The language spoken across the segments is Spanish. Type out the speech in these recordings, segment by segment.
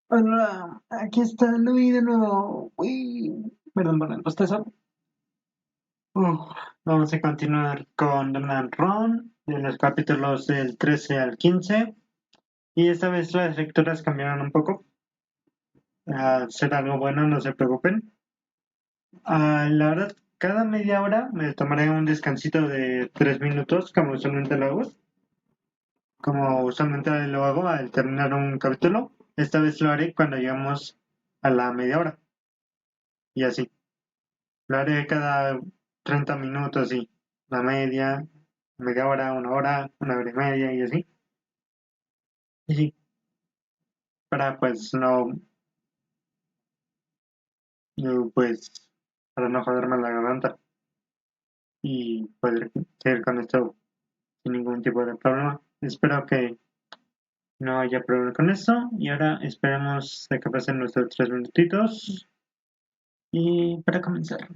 Hola, aquí está Luis de nuevo. Uy, perdón por el bostezo. Uf, Vamos a continuar con Run de los capítulos del 13 al 15. Y esta vez las lecturas cambiaron un poco. A ser algo bueno, no se preocupen. La verdad, cada media hora me tomaré un descansito de 3 minutos, como usualmente lo hago. Como usualmente lo hago al terminar un capítulo. Esta vez lo haré cuando lleguemos a la media hora. Y así. Lo haré cada 30 minutos y la media hora, 1 hora y media y así. Y sí, para pues pues, para no joderme la garganta y poder seguir con esto sin ningún tipo de problema. Espero que no haya problema con eso. Y ahora esperemos a que pasen nuestros 3 minutitos. Y para comenzar.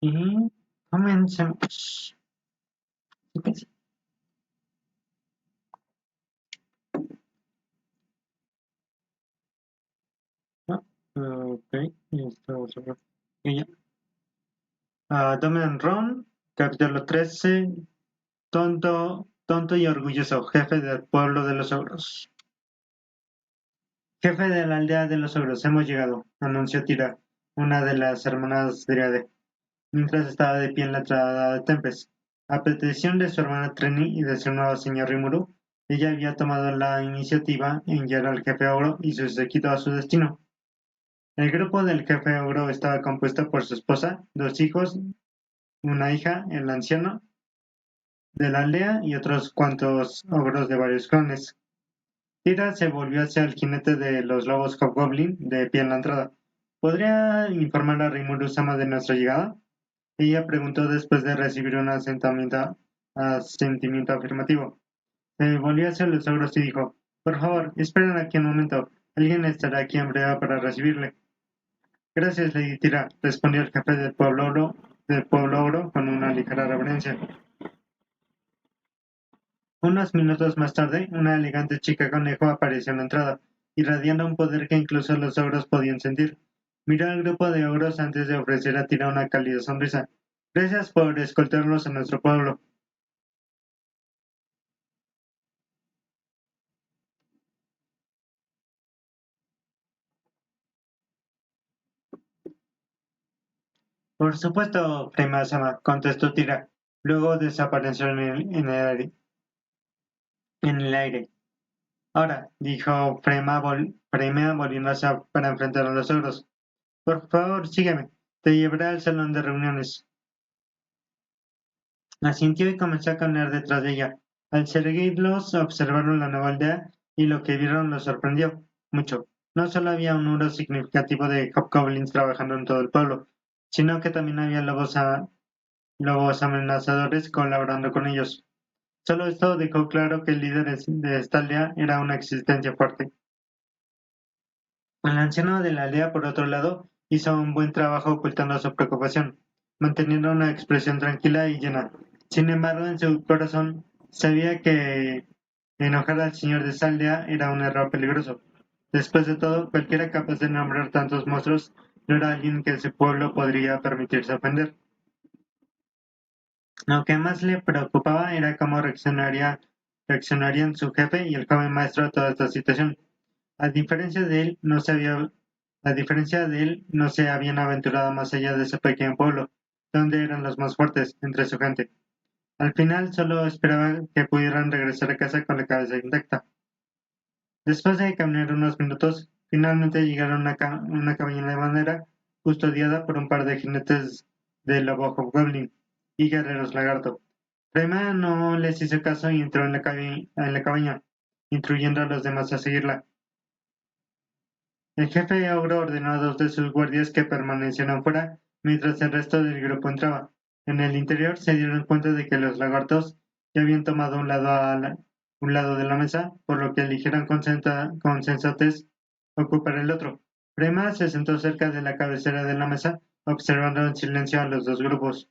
Y comencemos. Ah, ok, esto y ya. Ron, capítulo 13. Tonto y orgulloso, jefe del pueblo de los ogros. Jefe de la aldea de los ogros, hemos llegado, anunció Tira, una de las hermanas Dryade, mientras estaba de pie en la entrada de Tempest. A petición de su hermana Treni y de su nuevo señor Rimuru, ella había tomado la iniciativa en guiar al jefe ogro y su séquito a su destino. El grupo del jefe ogro estaba compuesto por su esposa, 2 hijos, una hija, el anciano de la aldea y otros cuantos ogros de varios clones. Tira se volvió hacia el jinete de los lobos Hobgoblin, de pie en la entrada. ¿Podría informar a Rimuru-sama de nuestra llegada? Ella preguntó después de recibir un asentimiento afirmativo. Se volvió hacia los ogros y dijo: Por favor, esperen aquí un momento. Alguien estará aquí en breve para recibirle. Gracias, Lady Tira, respondió el jefe del pueblo ogro con una ligera reverencia. Unos minutos más tarde, una elegante chica conejo apareció en la entrada, irradiando un poder que incluso los ogros podían sentir. Miró al grupo de ogros antes de ofrecer a Tira una cálida sonrisa. Gracias por escoltarnos a nuestro pueblo. Por supuesto, Frema-sama, contestó Tira. Luego desapareció en el aire. Ahora, dijo Frema volviéndose para enfrentar a los ogros. Por favor, sígueme. Te llevaré al salón de reuniones. Asintió y comenzó a caminar detrás de ella. Al seguirlos, observaron la nueva aldea y lo que vieron los sorprendió mucho. No solo había un número significativo de hobgoblins trabajando en todo el pueblo, sino que también había lobos amenazadores colaborando con ellos. Solo esto dejó claro que el líder de esta aldea era una existencia fuerte. El anciano de la aldea, por otro lado, hizo un buen trabajo ocultando su preocupación, manteniendo una expresión tranquila y llena. Sin embargo, en su corazón sabía que enojar al señor de esa aldea era un error peligroso. Después de todo, cualquiera capaz de nombrar tantos monstruos no era alguien que su pueblo podría permitirse ofender. Lo que más le preocupaba era cómo reaccionarían su jefe y el joven maestro a toda esta situación. A diferencia de él, no se habían aventurado más allá de ese pequeño pueblo, donde eran los más fuertes entre su gente. Al final solo esperaba que pudieran regresar a casa con la cabeza intacta. Después de caminar unos minutos, finalmente llegaron a una cabaña de madera custodiada por un par de jinetes de lobo hobgoblin y guerreros lagarto. Rema no les hizo caso y entró en la cabaña, instruyendo a los demás a seguirla. El jefe ogro ordenó a dos de sus guardias que permanecieran fuera mientras el resto del grupo entraba. En el interior se dieron cuenta de que los lagartos ya habían tomado un lado de la mesa, por lo que eligieron con sensatez ocupar el otro. Prema se sentó cerca de la cabecera de la mesa, observando en silencio a los dos grupos.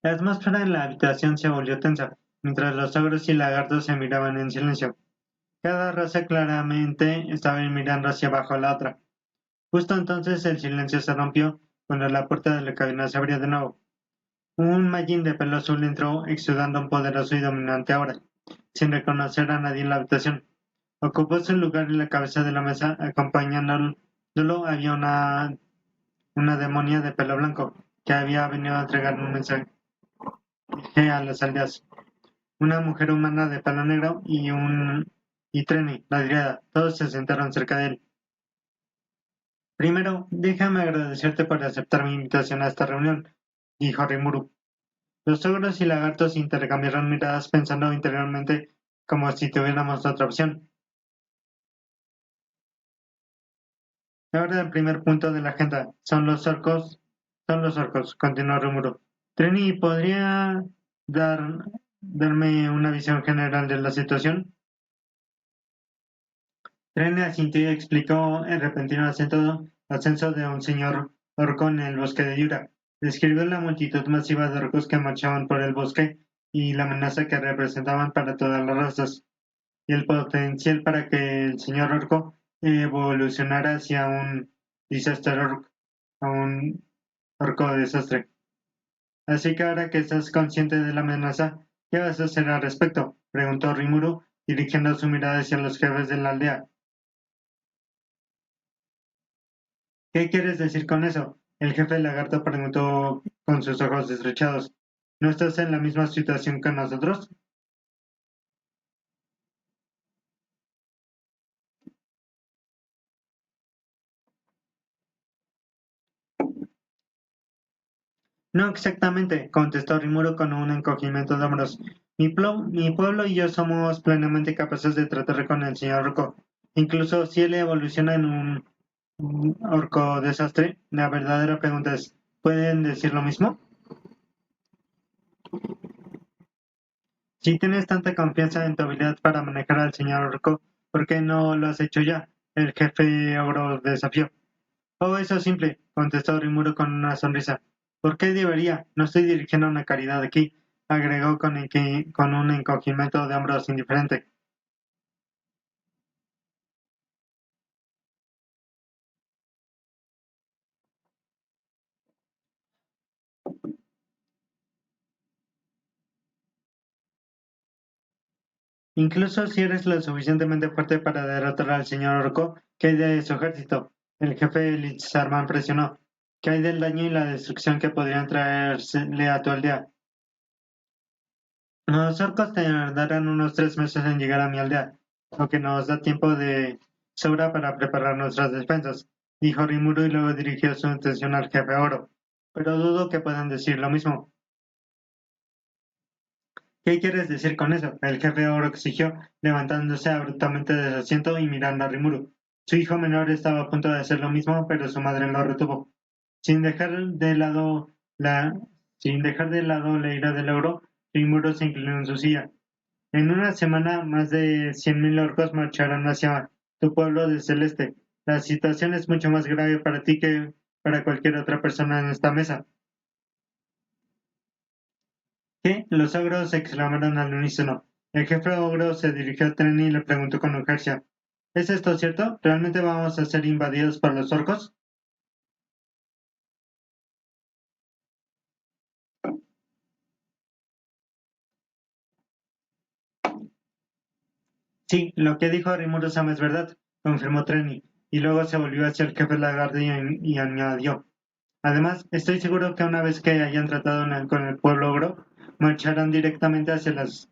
La atmósfera en la habitación se volvió tensa, mientras los ogros y lagartos se miraban en silencio. Cada raza claramente estaba mirando hacia abajo a la otra. Justo entonces el silencio se rompió cuando la puerta de la cabina se abrió de nuevo. Un Majin de pelo azul entró exudando un poderoso y dominante aura, sin reconocer a nadie en la habitación. Ocupó su lugar en la cabeza de la mesa, acompañándolo había una demonia de pelo blanco, que había venido a entregar un mensaje a las aldeas. Una mujer humana de pelo negro y Treni, la diriada. Todos se sentaron cerca de él. Primero, déjame agradecerte por aceptar mi invitación a esta reunión, dijo Rimuru. Los ogros y lagartos intercambiaron miradas pensando interiormente como si tuviéramos otra opción. Ahora el primer punto de la agenda son los orcos, continuó Rimuru. Treni, ¿podría darme una visión general de la situación? Treni asintió y explicó el repentino ascenso de un señor orco en el bosque de Yura. Describió la multitud masiva de orcos que marchaban por el bosque y la amenaza que representaban para todas las razas, y el potencial para que el señor orco evolucionara hacia un disaster orc, a un orco desastre. Así que ahora que estás consciente de la amenaza, ¿qué vas a hacer al respecto? Preguntó Rimuru, dirigiendo su mirada hacia los jefes de la aldea. ¿Qué quieres decir con eso? El jefe lagarto preguntó con sus ojos estrechados. ¿No estás en la misma situación que nosotros? No exactamente, contestó Rimuro con un encogimiento de hombros. Mi pueblo y yo somos plenamente capaces de tratar con el señor Orco. Incluso si él evoluciona en un orco desastre, la verdadera pregunta es, ¿pueden decir lo mismo? Si tienes tanta confianza en tu habilidad para manejar al señor Orco, ¿por qué no lo has hecho ya? El jefe ogro desafió. Oh, eso es simple, contestó Rimuro con una sonrisa. ¿Por qué debería? No estoy dirigiendo una caridad aquí, agregó con un encogimiento de hombros indiferente. Incluso si eres lo suficientemente fuerte para derrotar al señor Orco, ¿qué hay de su ejército? El jefe Litzarman presionó. ¿Qué hay del daño y la destrucción que podrían traerle a tu aldea? Los orcos tardarán unos 3 meses en llegar a mi aldea. lo que nos da tiempo de sobra para preparar nuestras despensas, dijo Rimuru y luego dirigió su atención al jefe Oro. Pero dudo que puedan decir lo mismo. ¿Qué quieres decir con eso? El jefe Oro exigió, levantándose abruptamente de su asiento y mirando a Rimuru. Su hijo menor estaba a punto de hacer lo mismo, pero su madre lo retuvo. Sin dejar de lado la, sin dejar de lado la ira del oro, Rimuru se inclinó en su silla. En una semana, más de 100.000 orcos marcharán hacia tu pueblo del Celeste. La situación es mucho más grave para ti que para cualquier otra persona en esta mesa. ¿Qué? Los ogros exclamaron al unísono. El jefe ogro se dirigió a Trenny y le preguntó con urgencia. ¿Es esto cierto? ¿Realmente vamos a ser invadidos por los orcos? Sí, lo que dijo Rimuru-sama es verdad, confirmó Trenny, y luego se volvió hacia el jefe lagarto y añadió. Además, estoy seguro que una vez que hayan tratado con el pueblo ogro, marcharán directamente hacia las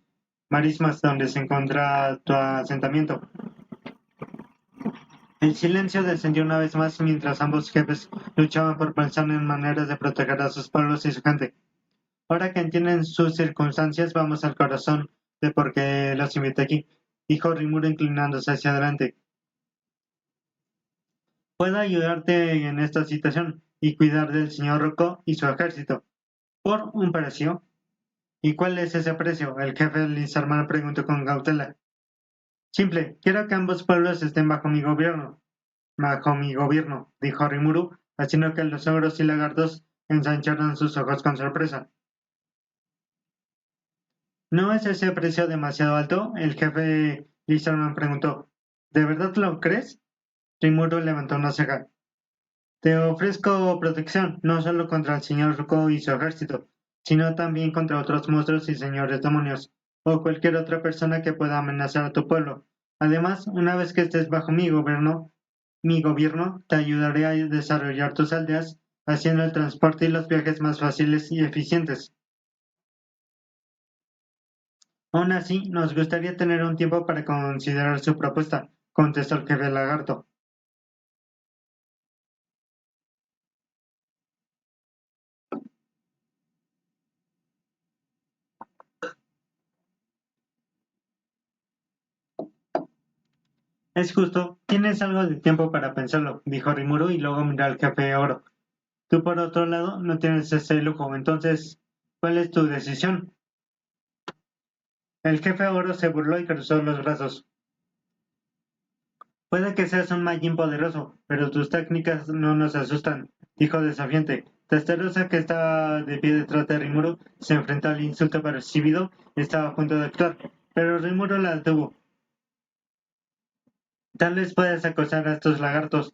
marismas donde se encuentra tu asentamiento. El silencio descendió una vez más mientras ambos jefes luchaban por pensar en maneras de proteger a sus pueblos y su gente. Ahora que entienden sus circunstancias, vamos al corazón de por qué los invité aquí, dijo Rimuru inclinándose hacia adelante. Puedo ayudarte en esta situación y cuidar del señor Rocco y su ejército. Por un precio. ¿Y cuál es ese precio? El jefe Lizarman preguntó con cautela. Simple, quiero que ambos pueblos estén bajo mi gobierno. Bajo mi gobierno, dijo Rimuru, haciendo que los ogros y lagartos ensancharan sus ojos con sorpresa. ¿No es ese precio demasiado alto? El jefe Lizarman preguntó. ¿De verdad lo crees? Rimuru levantó una ceja. Te ofrezco protección, no solo contra el señor Ruko y su ejército, sino también contra otros monstruos y señores demonios, o cualquier otra persona que pueda amenazar a tu pueblo. Además, una vez que estés bajo mi gobierno, te ayudaré a desarrollar tus aldeas, haciendo el transporte y los viajes más fáciles y eficientes. Aún así, nos gustaría tener un tiempo para considerar su propuesta, contestó el jefe lagarto. Es justo, tienes algo de tiempo para pensarlo, dijo Rimuru y luego miró al jefe Oro. Tú, por otro lado, no tienes ese lujo, entonces, ¿cuál es tu decisión? El jefe Oro se burló y cruzó los brazos. Puede que seas un Majin poderoso, pero tus técnicas no nos asustan, dijo desafiante. Testarossa, que estaba de pie detrás de Rimuru, se enfrentó al insulto percibido y estaba a punto de actuar, pero Rimuru la detuvo. Tal vez puedas acosar a estos lagartos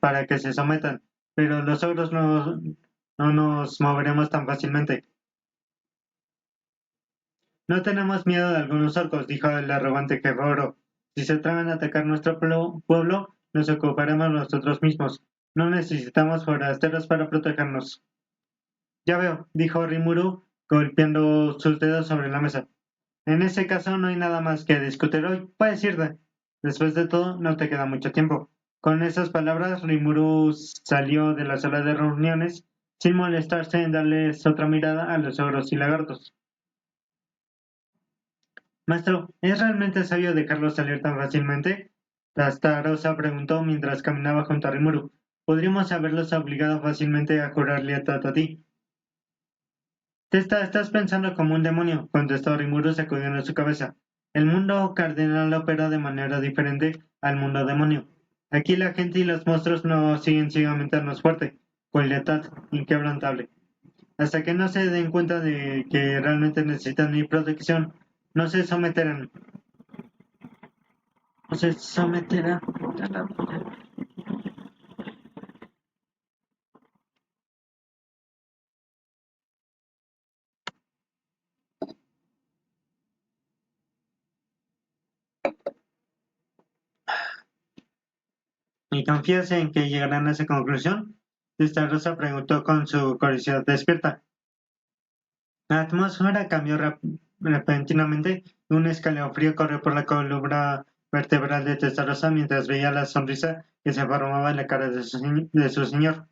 para que se sometan, pero los ogros no nos moveremos tan fácilmente. No tenemos miedo de algunos orcos, dijo el arrogante jefe Oro. Si se atreven a atacar nuestro pueblo, nos ocuparemos nosotros mismos. No necesitamos forasteros para protegernos. Ya veo, dijo Rimuru, golpeando sus dedos sobre la mesa. En ese caso no hay nada más que discutir hoy. Puedes irte. Después de todo, no te queda mucho tiempo. Con esas palabras, Rimuru salió de la sala de reuniones sin molestarse en darles otra mirada a los ogros y lagartos. Maestro, ¿es realmente sabio dejarlo salir tan fácilmente? Tastarosa preguntó mientras caminaba junto a Rimuru. Podríamos haberlos obligado fácilmente a jurar lealtad a ti. Estás pensando como un demonio, contestó Rimuru sacudiendo su cabeza. El mundo cardenal opera de manera diferente al mundo demonio. Aquí la gente y los monstruos no siguen ciegamente a más fuerte, con lealtad inquebrantable. Hasta que no se den cuenta de que realmente necesitan mi protección, no se someterán. No se someterán a la... ¿Y confías en que llegarán a esa conclusión? Esta Rosa preguntó con su curiosidad despierta. La atmósfera cambió repentinamente y un escalofrío corrió por la columna vertebral de Testarossa mientras veía la sonrisa que se formaba en la cara de su señor.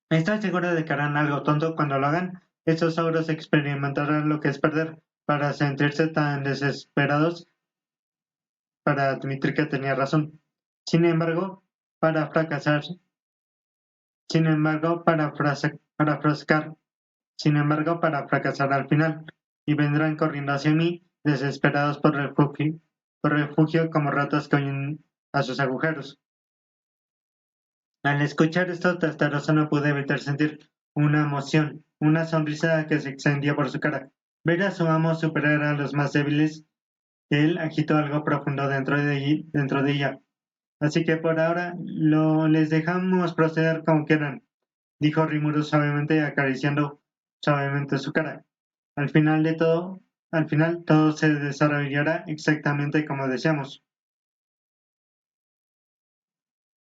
Estoy seguro de que harán algo tonto cuando lo hagan. Estos ogros experimentarán lo que es perder, para sentirse tan desesperados para admitir que tenía razón. Sin embargo, para fracasar, sin embargo, para fracasar, sin embargo, para fracasar al final, y vendrán corriendo hacia mí, desesperados por refugio como ratas que huyen a sus agujeros. Al escuchar esto, Testarossa no pudo evitar sentir una emoción, una sonrisa que se extendía por su cara. Ver a su amo superar a los más débiles, él agitó algo profundo dentro de ella. Así que por ahora les dejamos proceder como quieran, dijo Rimuru suavemente, acariciando suavemente su cara. Al final de todo, al final todo se desarrollará exactamente como deseamos.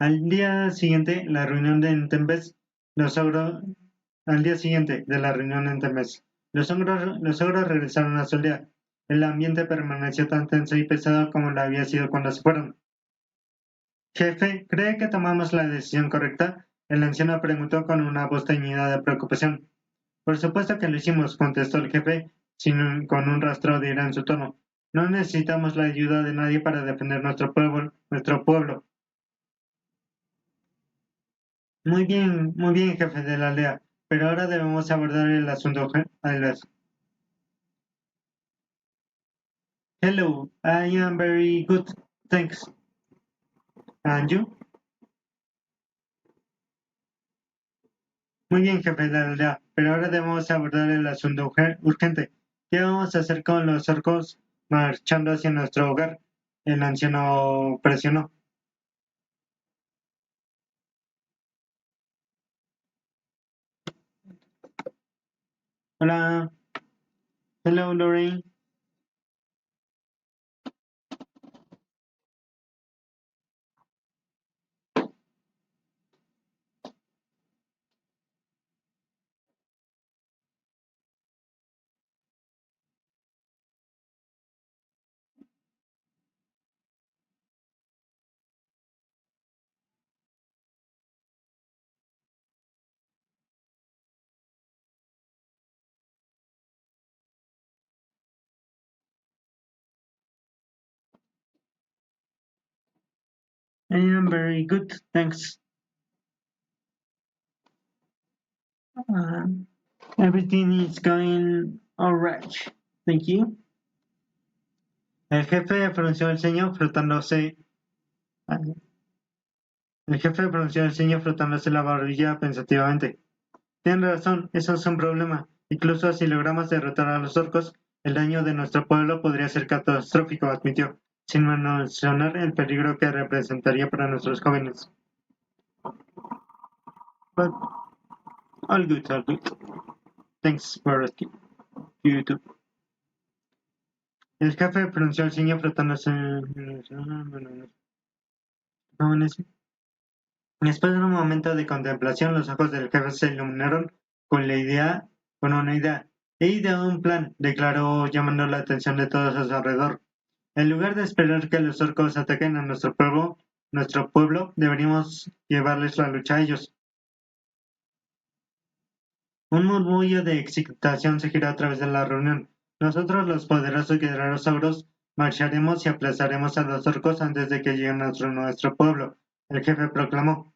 Al día siguiente, la reunión de Tempest, los ogros, al día siguiente de la reunión en Tempest, los ogros regresaron a su aldea. El ambiente permaneció tan tenso y pesado como lo había sido cuando se fueron. Jefe, ¿cree que tomamos la decisión correcta? El anciano preguntó con una voz teñida de preocupación. Por supuesto que lo hicimos, contestó el jefe, con un rastro de ira en su tono. No necesitamos la ayuda de nadie para defender nuestro pueblo, nuestro pueblo. Muy bien, jefe de la aldea, pero ahora debemos abordar el asunto. Hello, I am very good, thanks. And you? Muy bien, jefe de la aldea, pero ahora debemos abordar el asunto urgente. ¿Qué vamos a hacer con los orcos marchando hacia nuestro hogar? El anciano presionó. Hola, hello, Lorraine. I am very good, thanks. Uh, everything is going alright. Thank you. El jefe frunció el ceño frotándose. El jefe frunció el ceño frotándose la barbilla pensativamente. Tienen razón, eso es un problema. Incluso si logramos derrotar a los orcos, el daño de nuestro pueblo podría ser catastrófico, admitió, sin mencionar el peligro que representaría para nuestros jóvenes. But all good, all good. Thanks for asking. You too. El jefe frunció el ceño frotándose. Después de un momento de contemplación, los ojos del jefe se iluminaron con una idea. He ideado un plan, declaró, llamando la atención de todos a su alrededor. En lugar de esperar que los orcos ataquen a nuestro pueblo, deberíamos llevarles la lucha a ellos. Un murmullo de excitación se giró a través de la reunión. Nosotros, los poderosos guerreros sauros, marcharemos y aplastaremos a los orcos antes de que lleguen a nuestro pueblo, el jefe proclamó.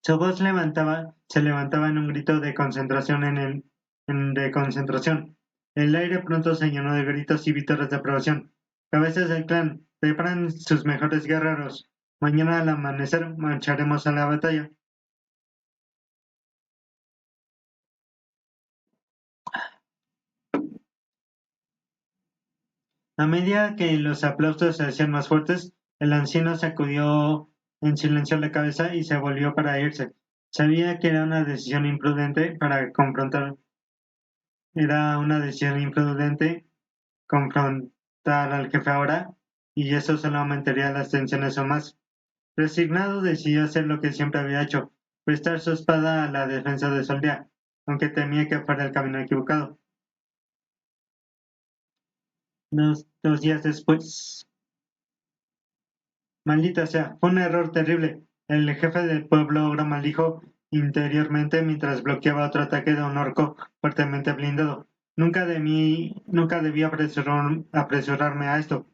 Su voz se levantaba en un grito de concentración de concentración. El aire pronto se llenó de gritos y vítores de aprobación. Cabezas del clan, preparen sus mejores guerreros. Mañana al amanecer marcharemos a la batalla. A medida que los aplausos se hacían más fuertes, el anciano sacudió en silencio la cabeza y se volvió para irse. Sabía que era una decisión imprudente confrontar al jefe ahora, y eso solo aumentaría las tensiones aún más. Resignado, decidió hacer lo que siempre había hecho, prestar su espada a la defensa de su aldea, aunque temía que fuera el camino equivocado. dos días después. Maldita sea, fue un error terrible. El jefe del pueblo ogro maldijo interiormente mientras bloqueaba otro ataque de un orco fuertemente blindado. Nunca debí apresurarme a esto.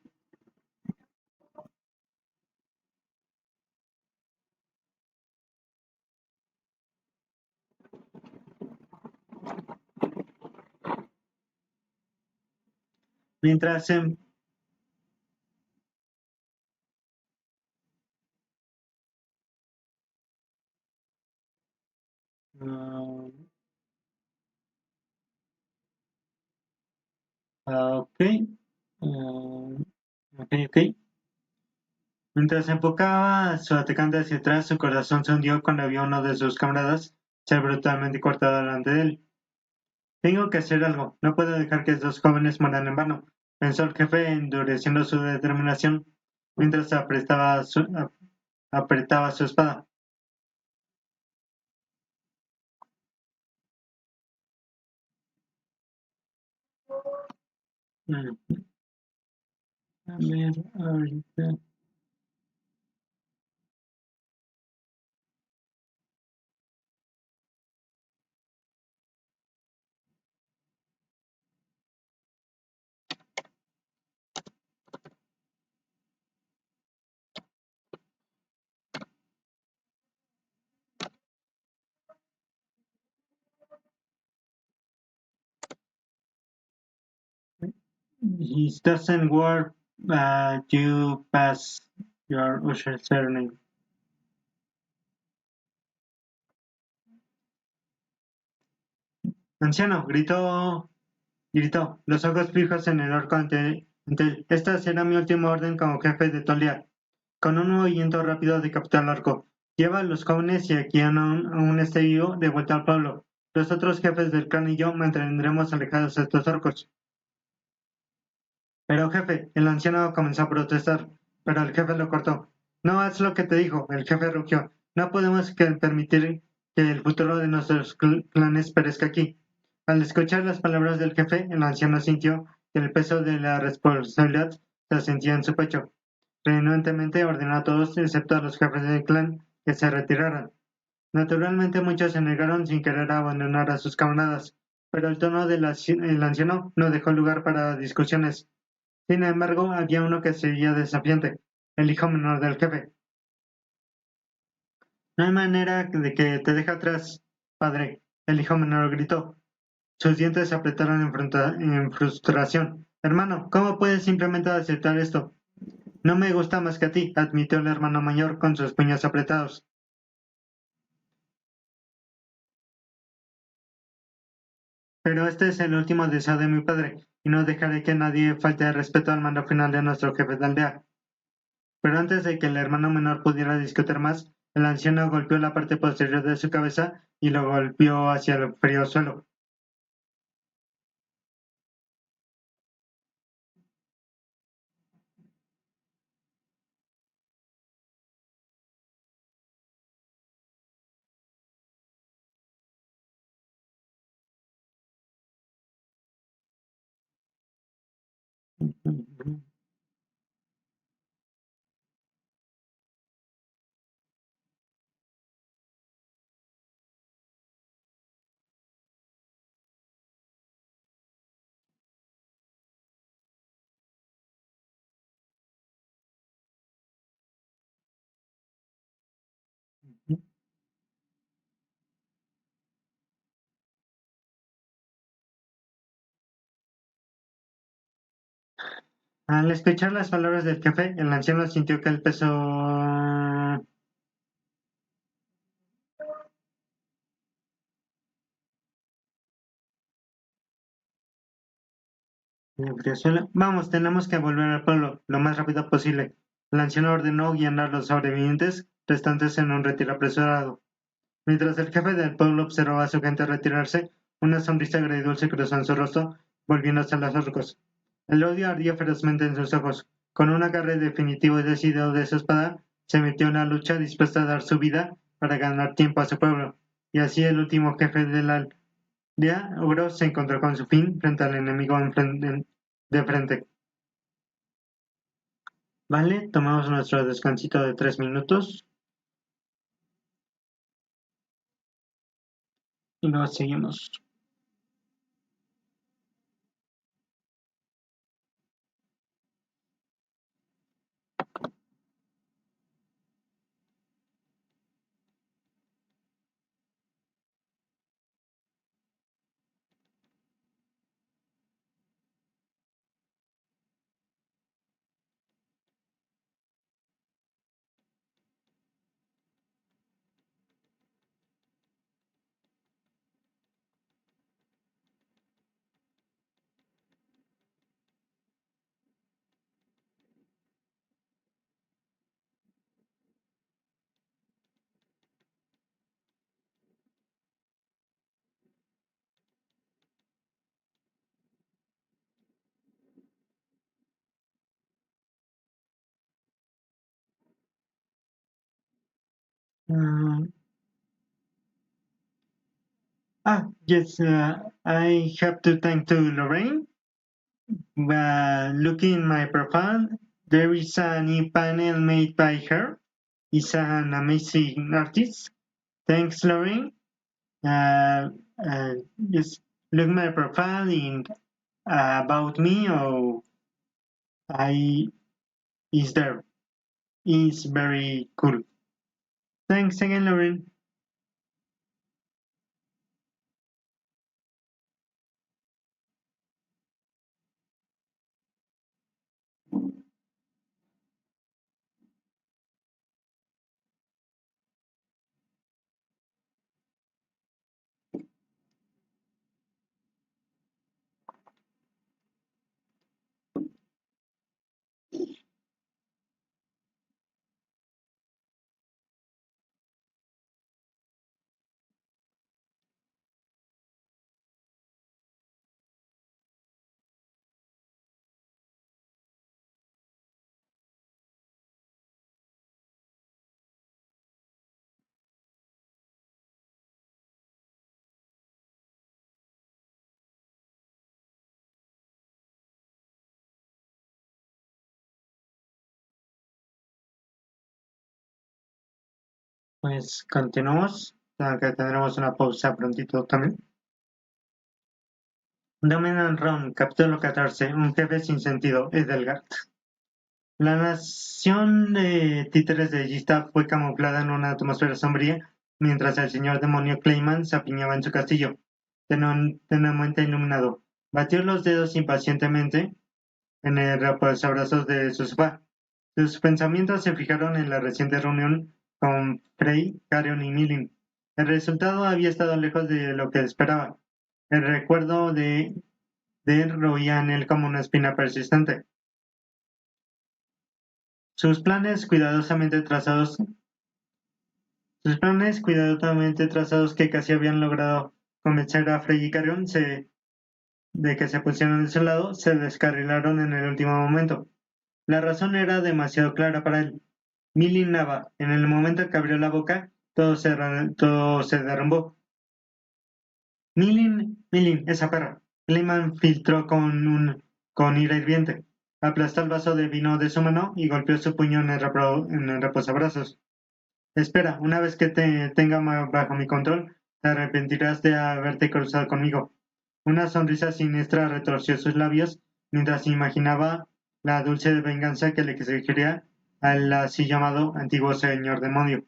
Mientras uh, ok, ok. Mientras enfocaba a su atacante hacia atrás, su corazón se hundió cuando vio a uno de sus camaradas ser brutalmente cortado delante de él. Tengo que hacer algo, no puedo dejar que estos jóvenes mueran en vano, pensó el jefe endureciendo su determinación mientras apretaba su espada. Mm, A ver, ahorita. It doesn't work, you pass your usher surname. Anciano, gritó, los ojos fijos en el orco ante él. Esta será mi última orden como jefe de Tolia. Con un movimiento rápido decapitó al orco. Lleva a los jóvenes y a quien aún esté vivo de vuelta al pueblo. Los otros jefes del clan y yo mantendremos alejados a estos orcos. Pero jefe, el anciano comenzó a protestar, pero el jefe lo cortó. No haz lo que te dijo, el jefe rugió. No podemos permitir que el futuro de nuestros clanes perezca aquí. Al escuchar las palabras del jefe, el anciano sintió que el peso de la responsabilidad se sentía en su pecho. Renuentemente ordenó a todos, excepto a los jefes del clan, que se retiraran. Naturalmente muchos se negaron sin querer abandonar a sus camaradas, pero el tono del anciano no dejó lugar para discusiones. Sin embargo, había uno que seguía desafiante, el hijo menor del jefe. No hay manera de que te deje atrás, padre, el hijo menor gritó. Sus dientes se apretaron en frustración. Hermano, ¿cómo puedes simplemente aceptar esto? No me gusta más que a ti, admitió el hermano mayor con sus puños apretados. Pero este es el último deseo de mi padre, y no dejaré que nadie falte de respeto al mando final de nuestro jefe de aldea. Pero antes de que el hermano menor pudiera discutir más, el anciano golpeó la parte posterior de su cabeza y lo golpeó hacia el frío suelo. Al escuchar las palabras del jefe, el anciano sintió que el peso Vamos, tenemos que volver al pueblo lo más rápido posible. El anciano ordenó guiando a los sobrevivientes restantes en un retiro apresurado. Mientras el jefe del pueblo observaba a su gente retirarse, una sonrisa agridulce cruzó en su rostro, volviéndose a los orcos. El odio ardía ferozmente en sus ojos. Con un agarre definitivo y decidido de su espada, se metió en la lucha dispuesta a dar su vida para ganar tiempo a su pueblo. Y así el último jefe de la aldea, Ogro, se encontró con su fin frente al enemigo de frente. Vale, tomamos nuestro descansito de 3 minutos y luego seguimos. Uh, yes, I have to thank to Lorraine. Looking in my profile, there is a new panel made by her. It's an amazing artist. Thanks, Lorraine. Uh, uh, just look my profile in about me or I is there. It's very cool. Thanks again, Lorraine. Pues continuamos, que tendremos una pausa prontito también. Dominant Ron, capítulo 14, un jefe sin sentido, Edelgard. La nación de títeres de Gista fue camuflada en una atmósfera sombría mientras el señor demonio Clayman se apiñaba en su castillo, tenuemente iluminado. Batió los dedos impacientemente en el reposabrazos de su sofá. Sus pensamientos se fijaron en la reciente reunión con Frey, Carion y Milling. El resultado había estado lejos de lo que esperaba. El recuerdo de él roía en él como una espina persistente. Sus planes cuidadosamente trazados, sus planes cuidadosamente trazados que casi habían logrado convencer a Frey y Carion de que se pusieran de su lado, se descarrilaron en el último momento. La razón era demasiado clara para él. Milling Nava, en el momento que abrió la boca, todo se derrumbó. Milling, esa perra. Clayman filtró con ira hirviente. Aplastó el vaso de vino de su mano y golpeó su puño en el reposabrazos. Espera, una vez que te tenga bajo mi control, te arrepentirás de haberte cruzado conmigo. Una sonrisa siniestra retorció sus labios mientras imaginaba la dulce venganza que le exigiría al así llamado antiguo señor demonio.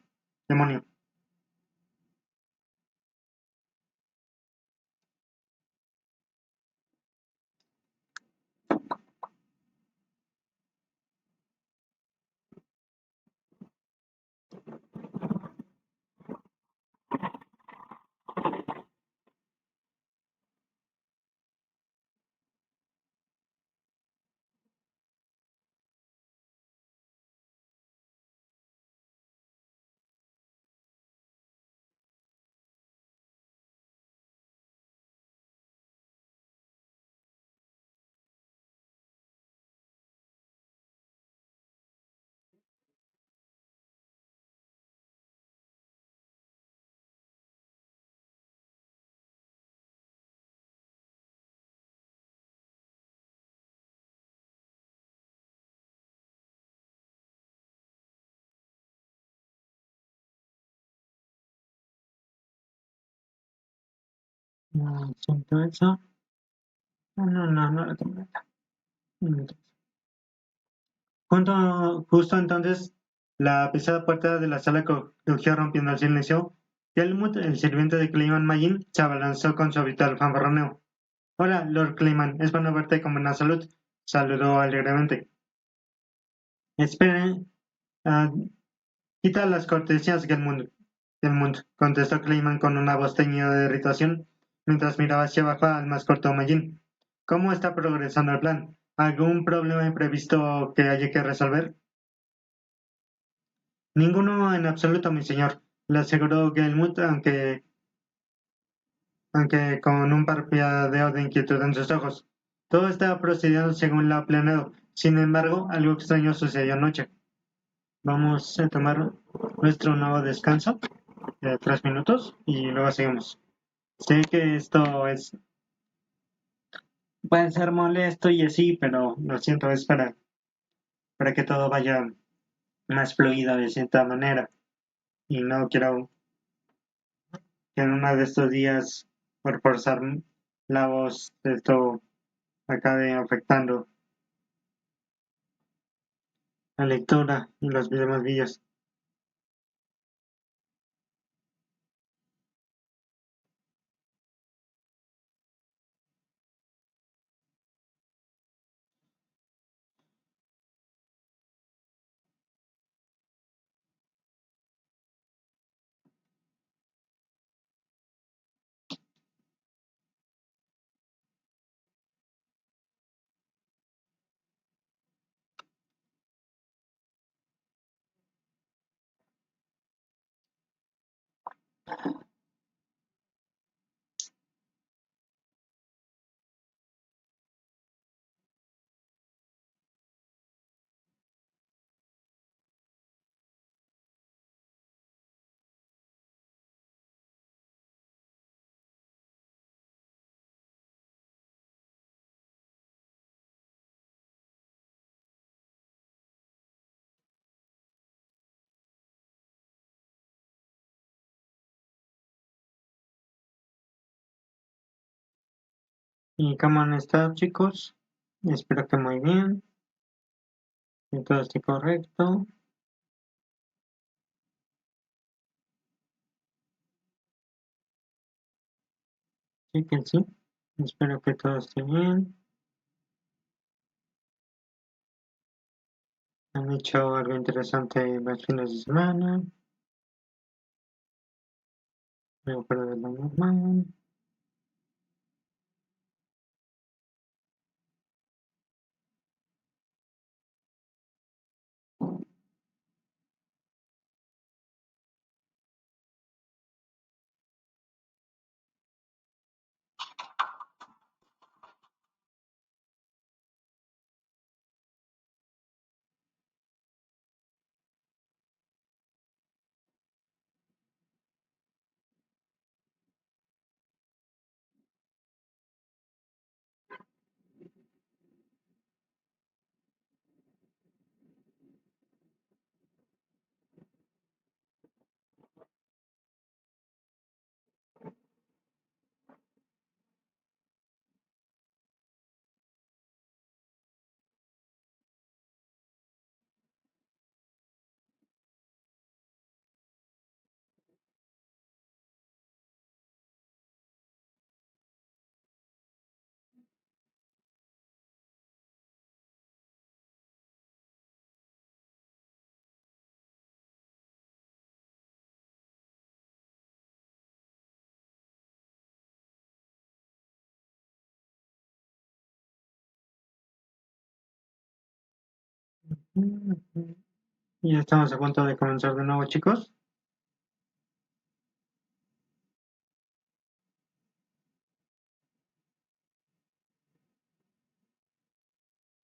No siento eso. No, no, no, no lo tengo acá. Justo entonces, la pesada puerta de la sala crujió rompiendo el silencio. Helmut, el sirviente de Clayman Magin, se abalanzó con su habitual fanfarroneo. Hola, Lord Clayman, es bueno verte con buena salud. Saludó alegremente. Espere, ah, quita las cortesías, Helmut, contestó Clayman con una voz teñida de irritación, mientras miraba hacia abajo al más corto Magin. ¿Cómo está progresando el plan? ¿Algún problema imprevisto que haya que resolver? Ninguno en absoluto, mi señor, le aseguró Gelmut, aunque con un parpadeo de inquietud en sus ojos. Todo estaba procediendo según lo planeado. Sin embargo, algo extraño sucedió anoche. Vamos a tomar nuestro nuevo descanso de 3 minutos y luego seguimos. Sé que esto puede ser molesto y así, pero lo siento, es para que todo vaya más fluido de cierta manera. Y no quiero que en uno de estos días, por forzar la voz, esto acabe afectando la lectura y los demás vídeos. ¿Y cómo han estado, chicos? Espero que muy bien, que todo esté correcto. Sí que sí. Espero que todo esté bien. Han hecho algo interesante los fines de semana. Algo fuera de lo normal. Y ya estamos a punto de comenzar de nuevo, chicos.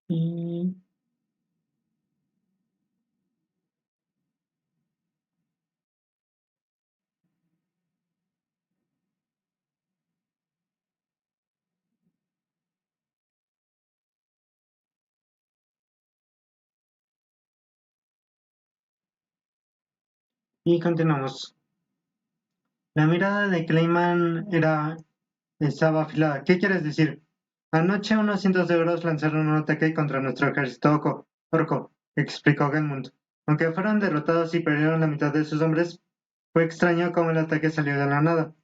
Y, y continuamos. La mirada de Clayman era estaba afilada. ¿Qué quieres decir? Anoche unos cientos de ogros lanzaron un ataque contra nuestro ejército orco, explicó Gelmund. Aunque fueron derrotados y perdieron la mitad de sus hombres, fue extraño cómo el ataque salió de la nada.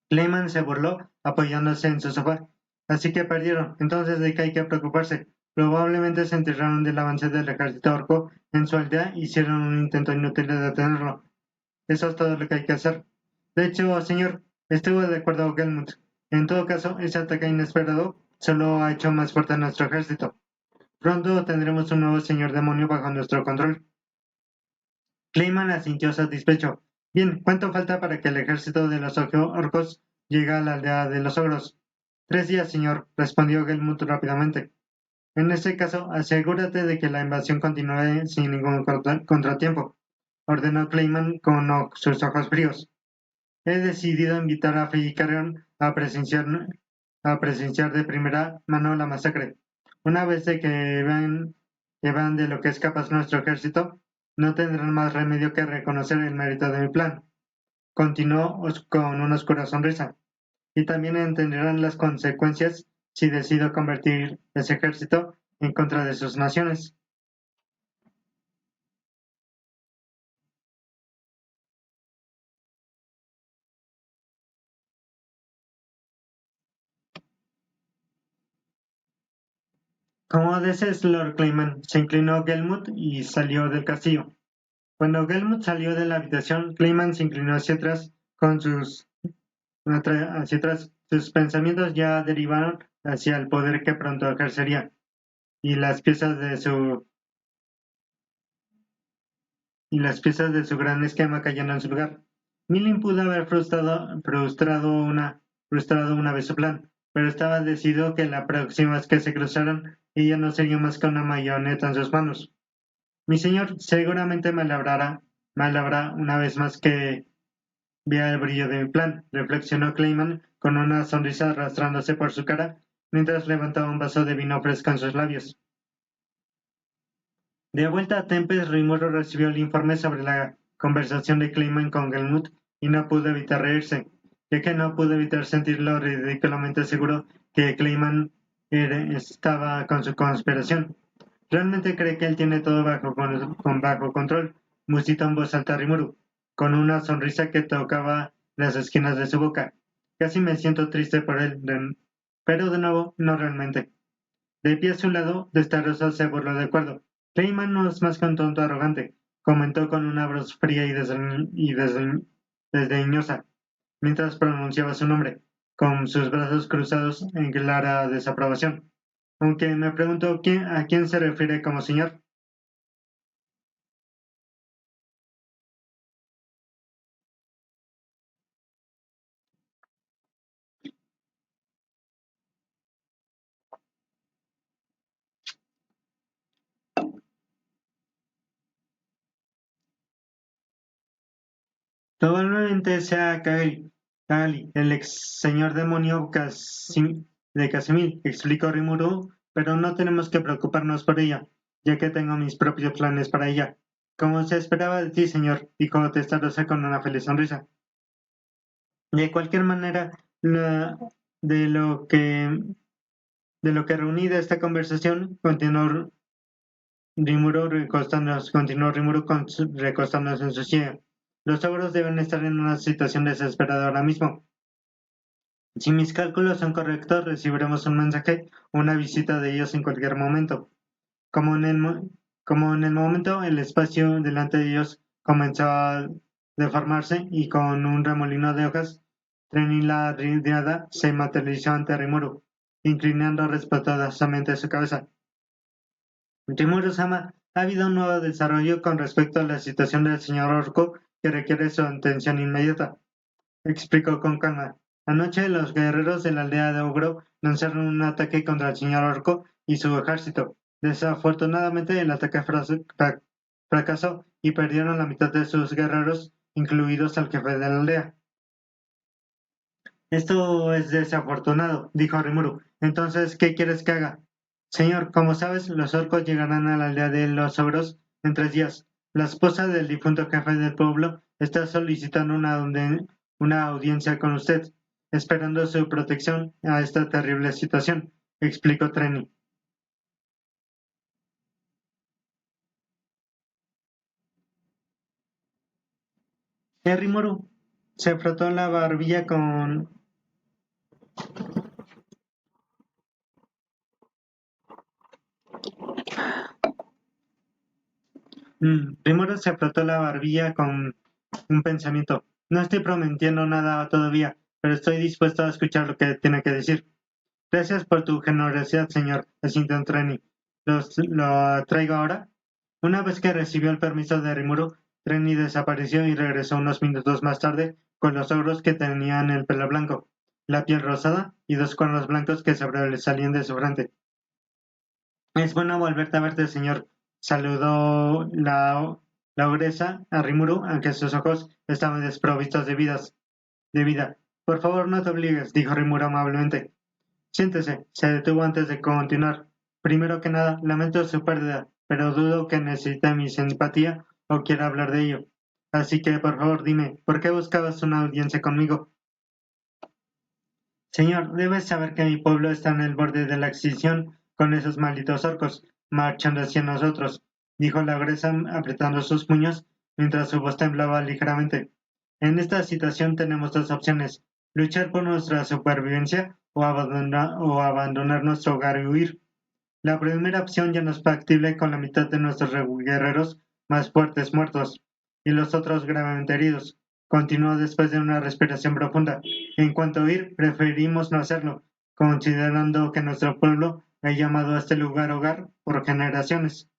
Clayman se burló, apoyándose en su sofá. Así que perdieron. Entonces de qué hay que preocuparse. Probablemente se enteraron del avance del ejército orco en su aldea y hicieron un intento inútil de detenerlo. Eso es todo lo que hay que hacer. De hecho, señor, estuvo de acuerdo con Gelmund. En todo caso, ese ataque inesperado solo ha hecho más fuerte a nuestro ejército. Pronto tendremos un nuevo señor demonio bajo nuestro control. Clayman asintió satisfecho. Bien, ¿cuánto falta para que el ejército de los orcos llegue a la aldea de los ogros? 3 días, señor, respondió Gelmund rápidamente. En ese caso, asegúrate de que la invasión continúe sin ningún contratiempo, ordenó Clayman con sus ojos fríos. He decidido invitar a Free Carrion a presenciar de primera mano la masacre. Una vez de que vean de lo que es capaz nuestro ejército, no tendrán más remedio que reconocer el mérito de mi plan. Continuó con una oscura sonrisa. Y también entenderán las consecuencias si decido convertir ese ejército en contra de sus naciones. Como desees, Lord Clayman, se inclinó Gelmut y salió del castillo. Cuando Gelmut salió de la habitación, Clayman se inclinó hacia atrás con hacia atrás. Sus pensamientos ya derivaron hacia el poder que pronto ejercería, y las piezas de su y las piezas de su gran esquema cayeron en su lugar. Milling pudo haber frustrado una vez su plan, pero estaba decidido que la próxima vez que se cruzaran, ella no sería más que una marioneta en sus manos. Mi señor seguramente mal habrá una vez más que vea el brillo de mi plan, reflexionó Clayman con una sonrisa arrastrándose por su cara mientras levantaba un vaso de vino fresco en sus labios. De vuelta a Tempest, Rimuro recibió el informe sobre la conversación de Clayman con Gelmut y no pudo evitar reírse, ya que no pudo evitar sentirlo ridículamente seguro que Clayman estaba con su conspiración. Realmente cree que él tiene todo bajo control, musitó en voz alta Rimuru, con una sonrisa que tocaba las esquinas de su boca. Casi me siento triste por él, pero de nuevo, no realmente. De pie a su lado, Destarosa se burló de acuerdo. Clayman no es más que un tonto arrogante, comentó con una voz fría desdeñosa, mientras pronunciaba su nombre, con sus brazos cruzados en clara desaprobación. Aunque me pregunto a quién se refiere como señor. Probablemente sea Cagali, el ex señor demonio de Casimir, explicó Rimuru, pero no tenemos que preocuparnos por ella, ya que tengo mis propios planes para ella. Como se esperaba de ti, señor, dijo Testarossa con una feliz sonrisa. De cualquier manera, de lo que de lo que reunida esta conversación, continuó Rimuru recostándose en su silla. Los ogros deben estar en una situación desesperada ahora mismo. Si mis cálculos son correctos, recibiremos un mensaje o una visita de ellos en cualquier momento. Como en como en el momento, el espacio delante de ellos comenzó a deformarse y con un remolino de hojas, Tren la riada se materializó ante Rimuru, inclinando respetuosamente su cabeza. Rimuru-sama, ha habido un nuevo desarrollo con respecto a la situación del señor Orco que requiere su atención inmediata, explicó con calma. Anoche los guerreros de la aldea de Ogro lanzaron un ataque contra el señor Orco y su ejército. Desafortunadamente el ataque fracasó y perdieron la mitad de sus guerreros, incluidos al jefe de la aldea. Esto es desafortunado, dijo Rimuru. Entonces, ¿qué quieres que haga? Señor, como sabes, los orcos llegarán a la aldea de los ogros en 3 días. La esposa del difunto jefe del pueblo está solicitando una audiencia con usted. esperando su protección a esta terrible situación, explicó Treni. Rimuru se frotó la barbilla con Rimuru se frotó la barbilla con un pensamiento. No estoy prometiendo nada todavía, pero estoy dispuesto a escuchar lo que tiene que decir. Gracias por tu generosidad, señor, asintió Treni. ¿Lo traigo ahora? Una vez que recibió el permiso de Rimuru, Treni desapareció y regresó unos minutos más tarde con los ogros que tenían el pelo blanco, la piel rosada y dos cuernos blancos que sobresalían de su frente. Es bueno volverte a verte, señor, saludó la ogresa a Rimuru, aunque sus ojos estaban desprovistos de vida. Por favor, no te obligues, dijo Rimuru amablemente. Siéntese, se detuvo antes de continuar. Primero que nada, lamento su pérdida, pero dudo que necesite mi simpatía o quiera hablar de ello. Así que, por favor, dime, ¿por qué buscabas una audiencia conmigo? Señor, debes saber que mi pueblo está en el borde de la extinción con esos malditos orcos, marchando hacia nosotros, dijo la agresa apretando sus puños mientras su voz temblaba ligeramente. En esta situación tenemos dos opciones, luchar por nuestra supervivencia o abandonar nuestro hogar y huir. La primera opción ya no es factible con la mitad de nuestros guerreros más fuertes muertos y los otros gravemente heridos. Continuó después de una respiración profunda. En cuanto a huir, preferimos no hacerlo, considerando que nuestro pueblo ha llamado a este lugar hogar por generaciones.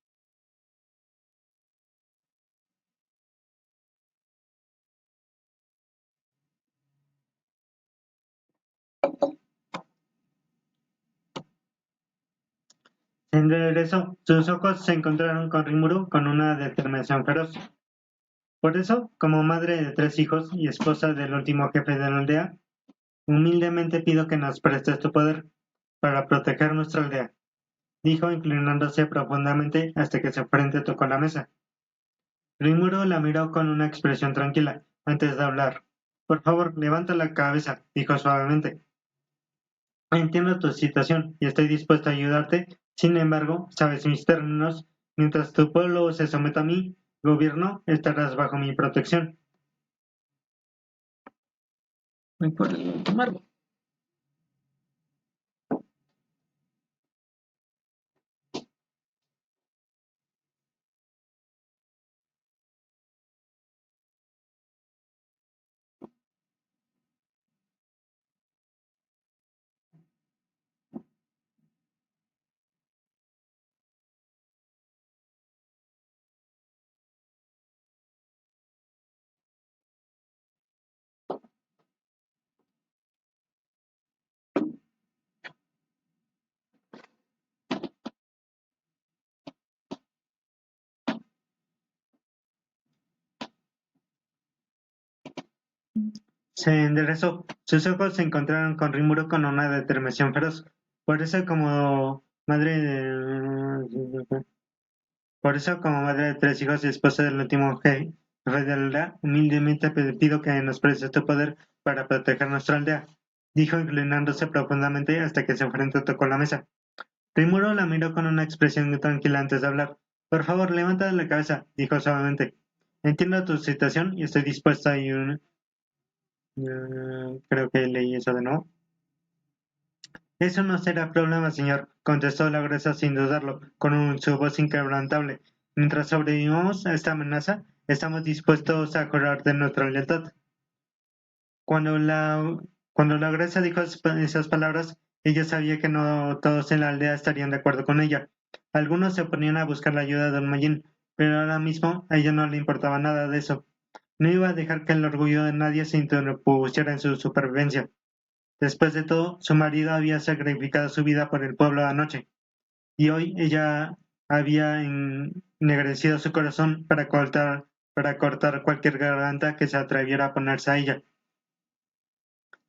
En regreso, sus ojos se encontraron con Rimuru con una determinación feroz. Por eso, como madre de 3 hijos y esposa del último jefe de la aldea, humildemente pido que nos prestes tu poder para proteger nuestra aldea, dijo inclinándose profundamente hasta que su frente tocó la mesa. Rimuro la miró con una expresión tranquila antes de hablar. Por favor, levanta la cabeza, dijo suavemente. Entiendo tu situación y estoy dispuesto a ayudarte. Sin embargo, sabes mis términos. Mientras tu pueblo se someta a mi gobierno, estarás bajo mi protección. ¿Me puedo tomarlo? Se enderezó. Sus ojos se encontraron con Rimuro con una determinación feroz. Por eso, como madre de... Por eso, como madre de 3 hijos y esposa del último jefe de la aldea, humildemente te pido que nos prestes tu poder para proteger nuestra aldea, dijo inclinándose profundamente hasta que su frente tocó la mesa. Rimuro la miró con una expresión tranquila antes de hablar. Por favor, levanta la cabeza, dijo suavemente. Entiendo tu situación y estoy dispuesta a ayudar. Creo que leí eso de nuevo. Eso no será problema, señor, contestó la gruesa sin dudarlo, con su voz inquebrantable. Mientras sobrevivamos a esta amenaza, estamos dispuestos a jurar de nuestra lealtad. Cuando la, cuando la gruesa dijo esas palabras, ella sabía que no todos en la aldea estarían de acuerdo con ella. Algunos se oponían a buscar la ayuda de Mallín, pero ahora mismo a ella no le importaba nada de eso. No iba a dejar que el orgullo de nadie se interpusiera en su supervivencia. Después de todo, su marido había sacrificado su vida por el pueblo anoche, y hoy ella había ennegrecido su corazón para cortar cualquier garganta que se atreviera a ponerse a ella.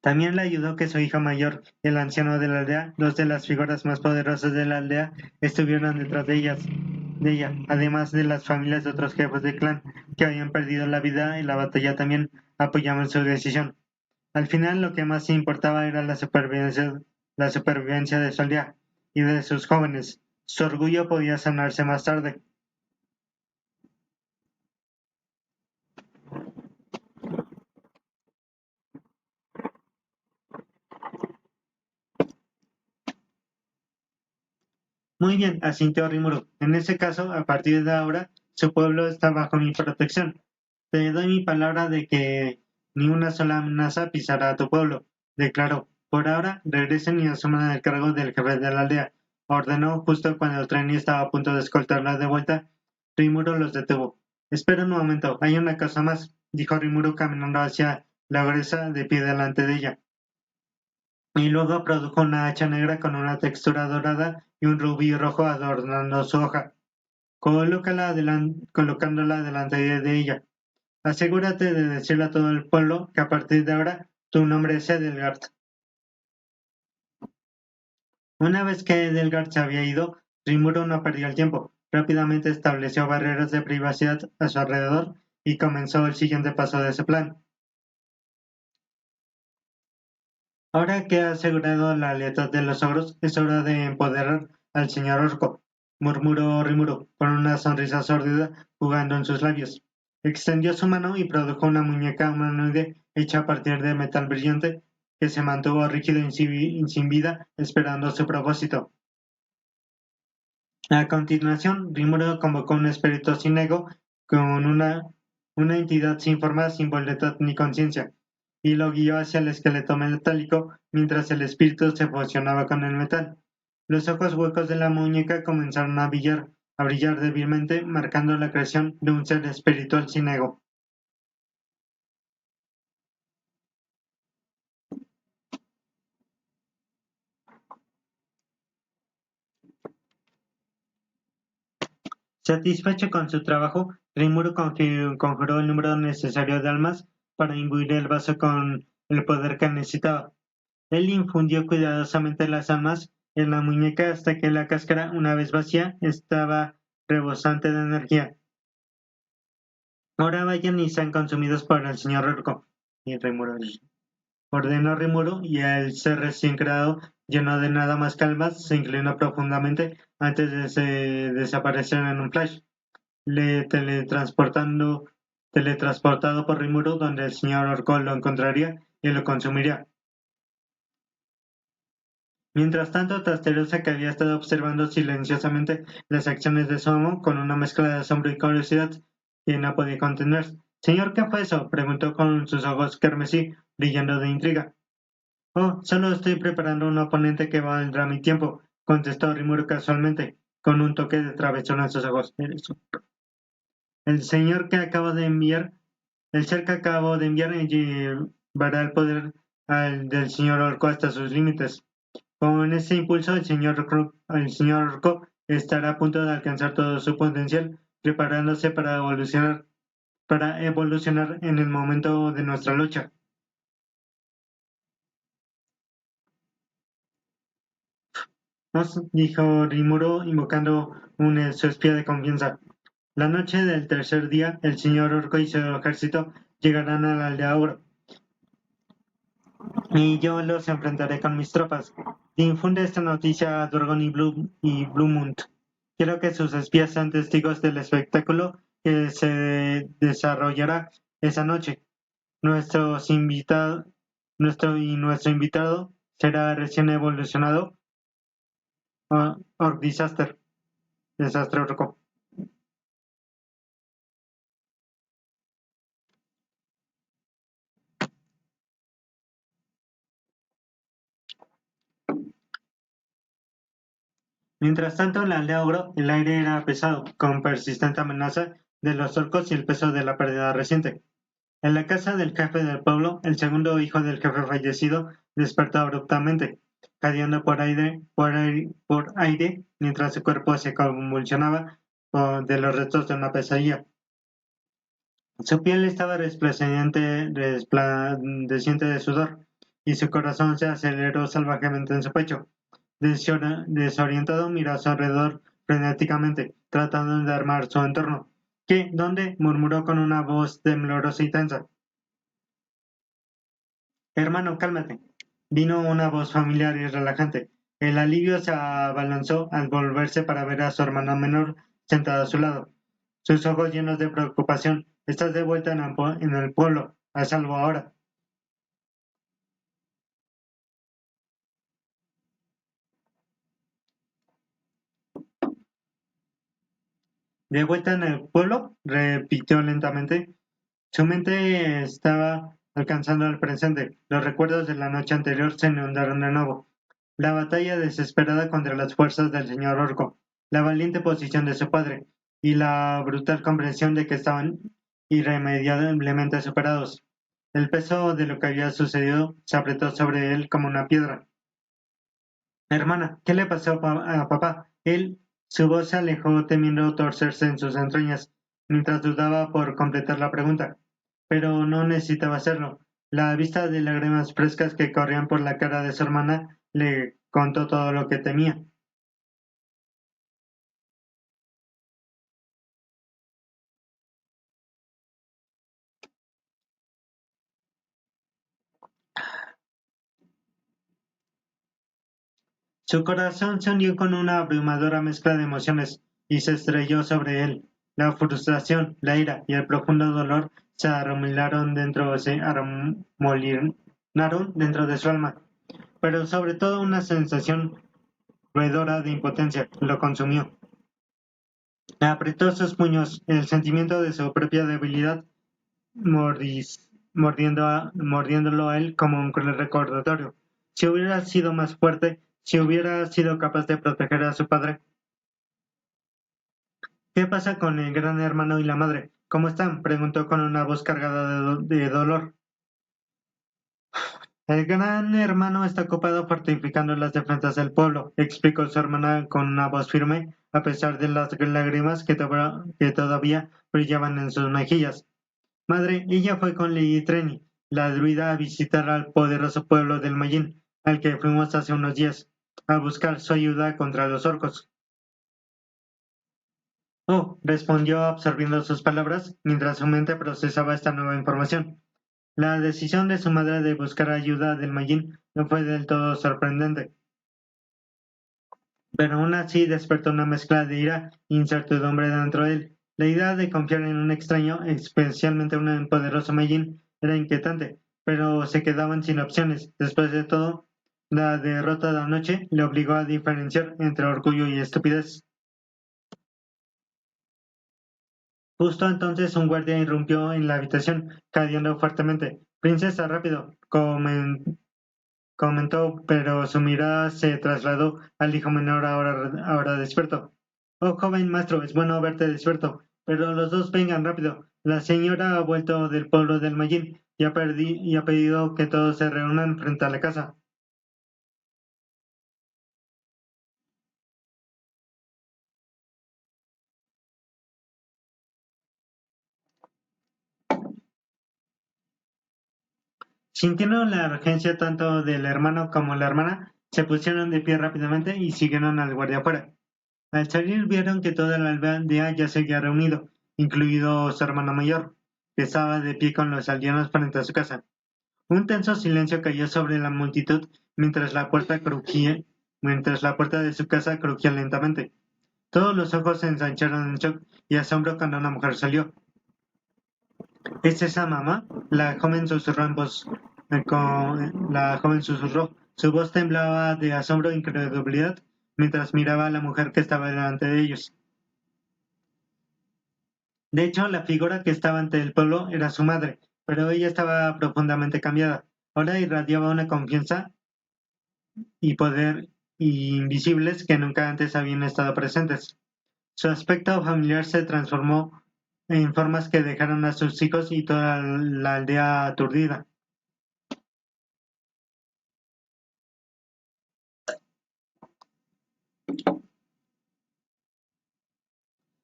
También le ayudó que su hijo mayor y el anciano de la aldea, dos de las figuras más poderosas de la aldea, estuvieran detrás de ella, además de las familias de otros jefes de clan que habían perdido la vida en la batalla también apoyaban su decisión. Al final lo que más importaba era la supervivencia de su aldea y de sus jóvenes. Su orgullo podía sanarse más tarde. Muy bien, asintió Rimuru. En ese caso, a partir de ahora, su pueblo está bajo mi protección. Te doy mi palabra de que ni una sola amenaza pisará a tu pueblo, declaró. Por ahora, regresen y asuman el cargo del jefe de la aldea. Ordenó justo cuando el tren estaba a punto de escoltarla de vuelta. Rimuru los detuvo. Espera un momento, hay una cosa más, dijo Rimuru caminando hacia la gruesa de pie delante de ella. Y luego produjo una hacha negra con una textura dorada y un rubí rojo adornando su hoja. Colocándola delante de ella. Asegúrate de decirle a todo el pueblo que a partir de ahora tu nombre es Edelgard. Una vez que Edelgard se había ido, Rimuru no perdió el tiempo. Rápidamente estableció barreras de privacidad a su alrededor y comenzó el siguiente paso de ese plan. Ahora que ha asegurado la lealtad de los ogros, es hora de empoderar al señor Orco, murmuró Rimuru, con una sonrisa sórdida jugando en sus labios. Extendió su mano y produjo una muñeca humanoide hecha a partir de metal brillante que se mantuvo rígido y sin vida, esperando su propósito. A continuación, Rimuru convocó un espíritu sin ego con una entidad sin forma, sin voluntad ni conciencia, y lo guió hacia el esqueleto metálico mientras el espíritu se fusionaba con el metal. Los ojos huecos de la muñeca comenzaron a brillar débilmente, marcando la creación de un ser espiritual sin ego. Satisfecho con su trabajo, Rimuru conjuró el número necesario de almas para imbuir el vaso con el poder que necesitaba. Él infundió cuidadosamente las almas en la muñeca hasta que la cáscara, una vez vacía, estaba rebosante de energía. Ahora vayan y sean consumidos por el señor Orco. Y Rimuru ordenó Rimuru, y el ser recién creado, lleno de nada más calmas, se inclinó profundamente antes de desaparecer en un flash, le teletransportado por Rimuru, donde el señor Orco lo encontraría y lo consumiría. Mientras tanto, Tasterosa, que había estado observando silenciosamente las acciones de su amo con una mezcla de asombro y curiosidad que no podía contener. Señor, ¿qué fue eso? Preguntó con sus ojos carmesí, brillando de intriga. Oh, solo estoy preparando un oponente que valdrá mi tiempo, contestó Rimuru casualmente, con un toque de travesura en sus ojos. El señor que acabo de enviar, el ser que acabo de enviar llevará el poder del señor Orco hasta sus límites. Con ese impulso, el señor Orco estará a punto de alcanzar todo su potencial, preparándose para evolucionar en el momento de nuestra lucha. Nos dijo Rimuro, invocando su espía de confianza. La noche del tercer día, el señor Orco y su ejército llegarán a la aldea Oro, y yo los enfrentaré con mis tropas. Difunde esta noticia a Drogon y Bluemont. Quiero que sus espías sean testigos del espectáculo que se desarrollará esa noche. Nuestros invitado, nuestro invitado será recién evolucionado Orc Desastre Orco. Mientras tanto, en la aldea Ogro, el aire era pesado, con persistente amenaza de los orcos y el peso de la pérdida reciente. En la casa del jefe del pueblo, el segundo hijo del jefe fallecido despertó abruptamente, jadeando por aire mientras su cuerpo se convulsionaba de los restos de una pesadilla. Su piel estaba resplandeciente de sudor, y su corazón se aceleró salvajemente en su pecho. Desorientado, miró a su alrededor frenéticamente, tratando de armar su entorno. ¿Qué? ¿Dónde? Murmuró con una voz temblorosa y tensa. Hermano, cálmate. Vino una voz familiar y relajante. El alivio se abalanzó al volverse para ver a su hermana menor sentada a su lado, sus ojos llenos de preocupación. Estás de vuelta en el pueblo, a salvo ahora. ¿De vuelta en el pueblo? Repitió lentamente. Su mente estaba alcanzando el presente. Los recuerdos de la noche anterior se inundaron de nuevo. La batalla desesperada contra las fuerzas del señor Orco, la valiente posición de su padre y la brutal comprensión de que estaban irremediablemente superados. El peso de lo que había sucedido se apretó sobre él como una piedra. Hermana, ¿qué le pasó a papá? Su voz se alejó temiendo torcerse en sus entrañas, mientras dudaba por completar la pregunta. Pero no necesitaba hacerlo. La vista de lágrimas frescas que corrían por la cara de su hermana le contó todo lo que temía. Su corazón se hundió con una abrumadora mezcla de emociones y se estrelló sobre él. La frustración, la ira y el profundo dolor se arremolinaron dentro de su alma, pero sobre todo una sensación roedora de impotencia lo consumió. Apretó sus puños, el sentimiento de su propia debilidad mordiéndolo a él como un cruel recordatorio. Si hubiera sido más fuerte, si hubiera sido capaz de proteger a su padre. ¿Qué pasa con el gran hermano y la madre? ¿Cómo están? Preguntó con una voz cargada de dolor. El gran hermano está ocupado fortificando las defensas del pueblo, explicó su hermana con una voz firme, a pesar de las lágrimas que todavía brillaban en sus mejillas. Madre, ella fue con Lady Treni, la druida, a visitar al poderoso pueblo del Mayín, al que fuimos hace unos días, a buscar su ayuda contra los orcos. Oh, respondió absorbiendo sus palabras mientras su mente procesaba esta nueva información. La decisión de su madre de buscar ayuda del Mayín no fue del todo sorprendente, pero aún así despertó una mezcla de ira e incertidumbre dentro de él. La idea de confiar en un extraño, especialmente un poderoso Mayín, era inquietante, pero se quedaban sin opciones. Después de todo, la derrota de anoche le obligó a diferenciar entre orgullo y estupidez. Justo entonces un guardia irrumpió en la habitación, cadeando fuertemente. Princesa, rápido, comentó, pero su mirada se trasladó al hijo menor ahora despierto. Oh, joven maestro, es bueno verte despierto, pero los dos vengan rápido. La señora ha vuelto del pueblo del Mayín y ha pedido que todos se reúnan frente a la casa. Sintiendo la urgencia tanto del hermano como la hermana, se pusieron de pie rápidamente y siguieron al guardia afuera. Al salir vieron que toda la aldea ya se había reunido, incluido su hermano mayor, que estaba de pie con los aldeanos frente a su casa. Un tenso silencio cayó sobre la multitud mientras la puerta de su casa crujía lentamente. Todos los ojos se ensancharon en shock y asombro cuando una mujer salió. ¿Es esa mamá? La joven susurró en voz. La joven susurró. Su voz temblaba de asombro e incredulidad mientras miraba a la mujer que estaba delante de ellos. De hecho, la figura que estaba ante el pueblo era su madre, pero ella estaba profundamente cambiada. Ahora irradiaba una confianza y poder invisibles que nunca antes habían estado presentes. Su aspecto familiar se transformó en formas que dejaron a sus hijos y toda la aldea aturdida.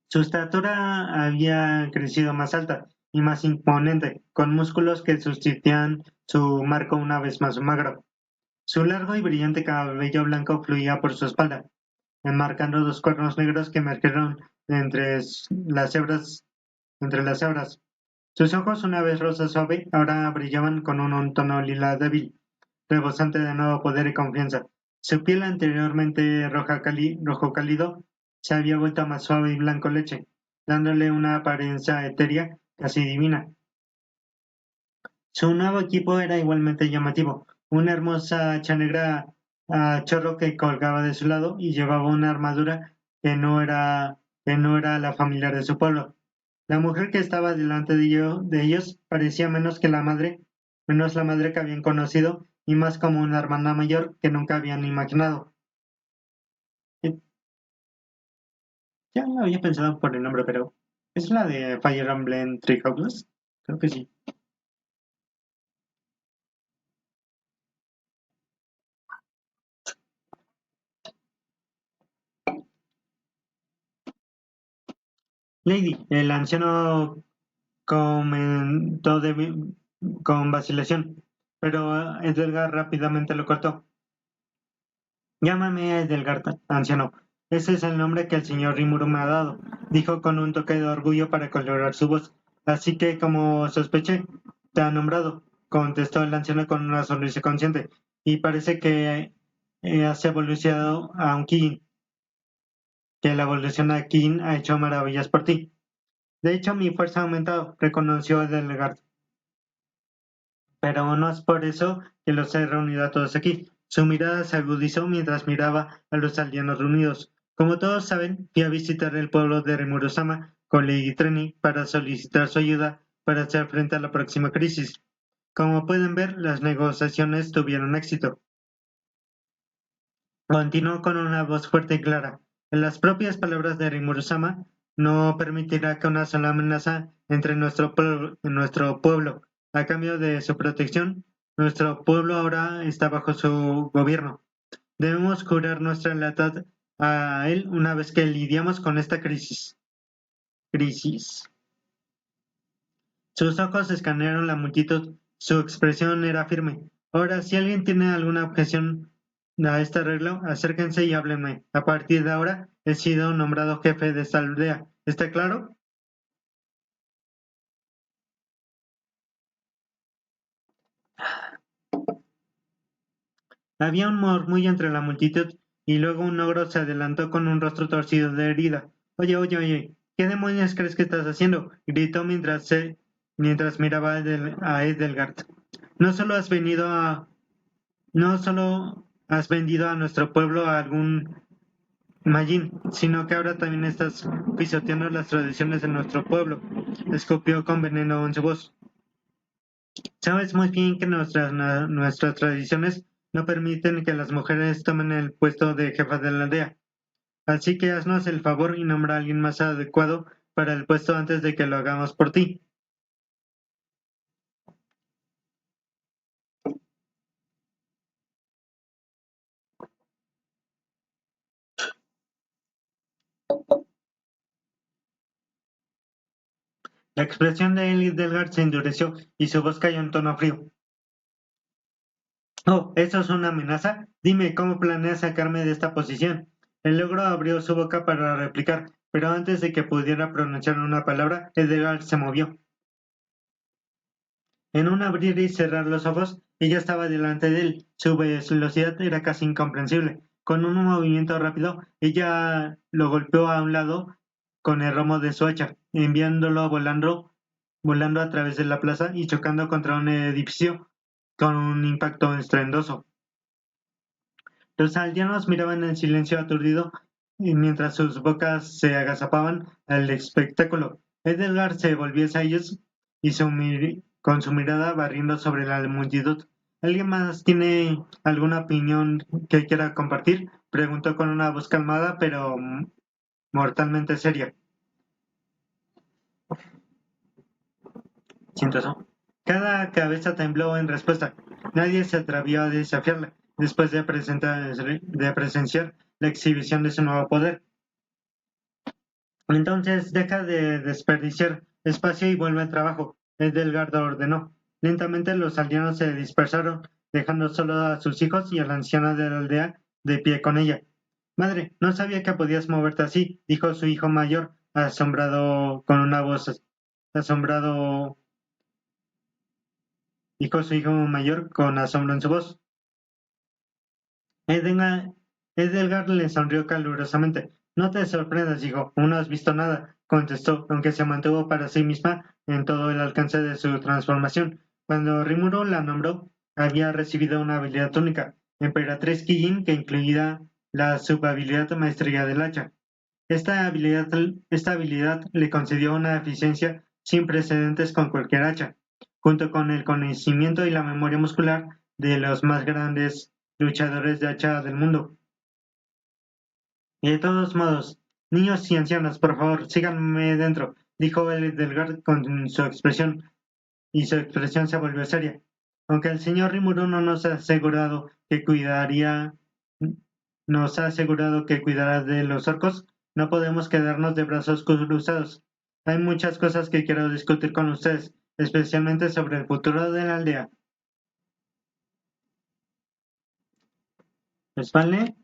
Su estatura había crecido más alta y más imponente, con músculos que sustituían su marco una vez más magro. Su largo y brillante cabello blanco fluía por su espalda, enmarcando dos cuernos negros que emergieron entre las hebras. Sus ojos, una vez rosa suave, ahora brillaban con un tono lila débil, rebosante de nuevo poder y confianza. Su piel, anteriormente rojo cálido, se había vuelto más suave y blanco leche, dándole una apariencia etérea casi divina. Su nuevo equipo era igualmente llamativo: una hermosa hacha negra a chorro que colgaba de su lado y llevaba una armadura que no era la familiar de su pueblo. La mujer que estaba delante de ellos parecía menos la madre que habían conocido y más como una hermana mayor que nunca habían imaginado. Eh, Ya lo había pensado por el nombre, pero ¿es la de Fire Emblem Three Houses? Creo que sí. Lady, el anciano comentó con vacilación, pero Edgar rápidamente lo cortó. Llámame Edelgard, anciano. Ese es el nombre que el señor Rimuru me ha dado, dijo con un toque de orgullo para colorar su voz. Así que, como sospeché, te ha nombrado, contestó el anciano con una sonrisa consciente. Y parece que has evolucionado a un Kiin, que la evolución a Kiin ha hecho maravillas por ti. De hecho, mi fuerza ha aumentado, reconoció Edelgard. Pero no es por eso que los he reunido a todos aquí. Su mirada se agudizó mientras miraba a los aldeanos reunidos. Como todos saben, fui a visitar el pueblo de Rimuru-sama con Lady Treni para solicitar su ayuda para hacer frente a la próxima crisis. Como pueden ver, las negociaciones tuvieron éxito. Continuó con una voz fuerte y clara. En las propias palabras de Rimuru-sama, no permitirá que una sola amenaza entre en nuestro pueblo. A cambio de su protección, nuestro pueblo ahora está bajo su gobierno. Debemos curar nuestra lealtad a él una vez que lidiamos con esta crisis. Sus ojos escanearon la multitud. Su expresión era firme. Ahora, si alguien tiene alguna objeción a este arreglo, acérquense y háblenme. A partir de ahora, he sido nombrado jefe de esta aldea. ¿Está claro? Había un murmullo entre la multitud, y luego un ogro se adelantó con un rostro torcido de herida. Oye, oye, oye, ¿qué demonios crees que estás haciendo? Gritó mientras miraba a Edelgard. No solo has venido a No solo has vendido a nuestro pueblo a algún Majin, sino que ahora también estás pisoteando las tradiciones de nuestro pueblo. Escupió con veneno en su voz. Sabes muy bien que nuestras tradiciones no permiten que las mujeres tomen el puesto de jefa de la aldea. Así que haznos el favor y nombra a alguien más adecuado para el puesto antes de que lo hagamos por ti. La expresión de Ellie Delgard se endureció y su voz cayó en tono frío. Oh, ¿eso es una amenaza? Dime, ¿cómo planeas sacarme de esta posición? El ogro abrió su boca para replicar, pero antes de que pudiera pronunciar una palabra, Edgar se movió. En un abrir y cerrar los ojos, ella estaba delante de él. Su velocidad era casi incomprensible. Con un movimiento rápido, ella lo golpeó a un lado con el romo de su hacha, enviándolo volando a través de la plaza y chocando contra un edificio con un impacto estruendoso. Los aldeanos miraban en silencio aturdido mientras sus bocas se agazapaban al espectáculo. Edgar se volvió hacia ellos y con su mirada barriendo sobre la multitud. ¿Alguien más tiene alguna opinión que quiera compartir? Preguntó con una voz calmada pero mortalmente seria. Siento eso. Cada cabeza tembló en respuesta. Nadie se atrevió a desafiarla después de presenciar la exhibición de su nuevo poder. Entonces deja de desperdiciar espacio y vuelve al trabajo. Edelgard ordenó. Lentamente los aldeanos se dispersaron, dejando solo a sus hijos y a la anciana de la aldea de pie con ella. Madre, no sabía que podías moverte así, dijo su hijo mayor, asombrado con una voz asombrado dijo su hijo mayor con asombro en su voz. Edelgard le sonrió calurosamente. No te sorprendas, hijo, aún no has visto nada, contestó, aunque se mantuvo para sí misma en todo el alcance de su transformación. Cuando Rimuro la nombró, había recibido una habilidad única, Emperatriz Kijin, que incluía la subhabilidad Maestría del Hacha. Esta habilidad le concedió una eficiencia sin precedentes con cualquier hacha, junto con el conocimiento y la memoria muscular de los más grandes luchadores de hacha del mundo. Y de todos modos, niños y ancianos, por favor, síganme dentro, dijo el Delgard con su expresión, y su expresión se volvió seria. Aunque el señor Rimuru no nos ha asegurado que cuidará de los orcos, no podemos quedarnos de brazos cruzados. Hay muchas cosas que quiero discutir con ustedes, especialmente sobre el futuro de la aldea. Pues vale,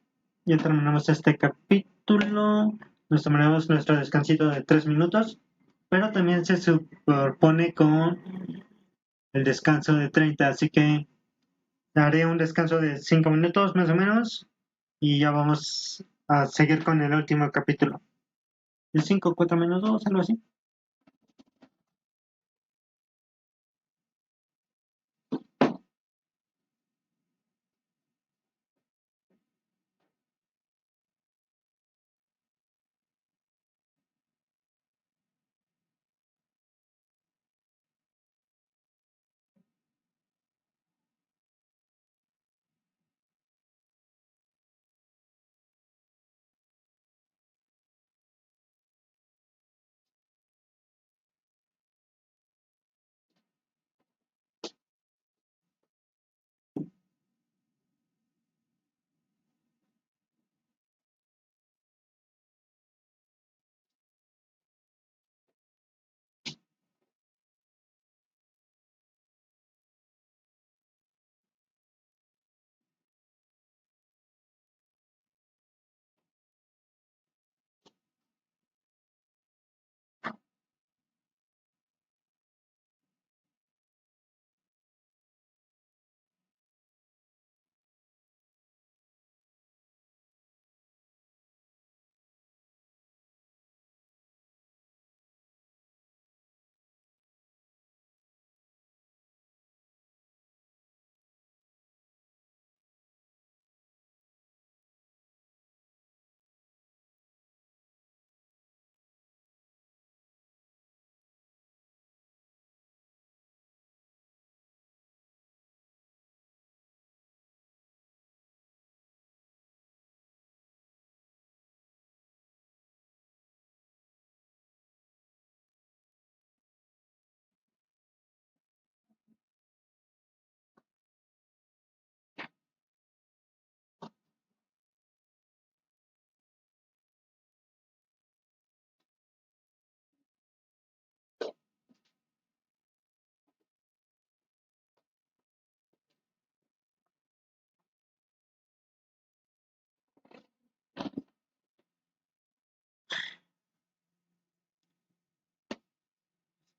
ya terminamos este capítulo. Nos tomaremos nuestro descansito de 3 minutos, pero también se superpone con el descanso de 30, así que haré un descanso de 5 minutos más o menos y ya vamos a seguir con el último capítulo. De 5, 4 minutos, algo así.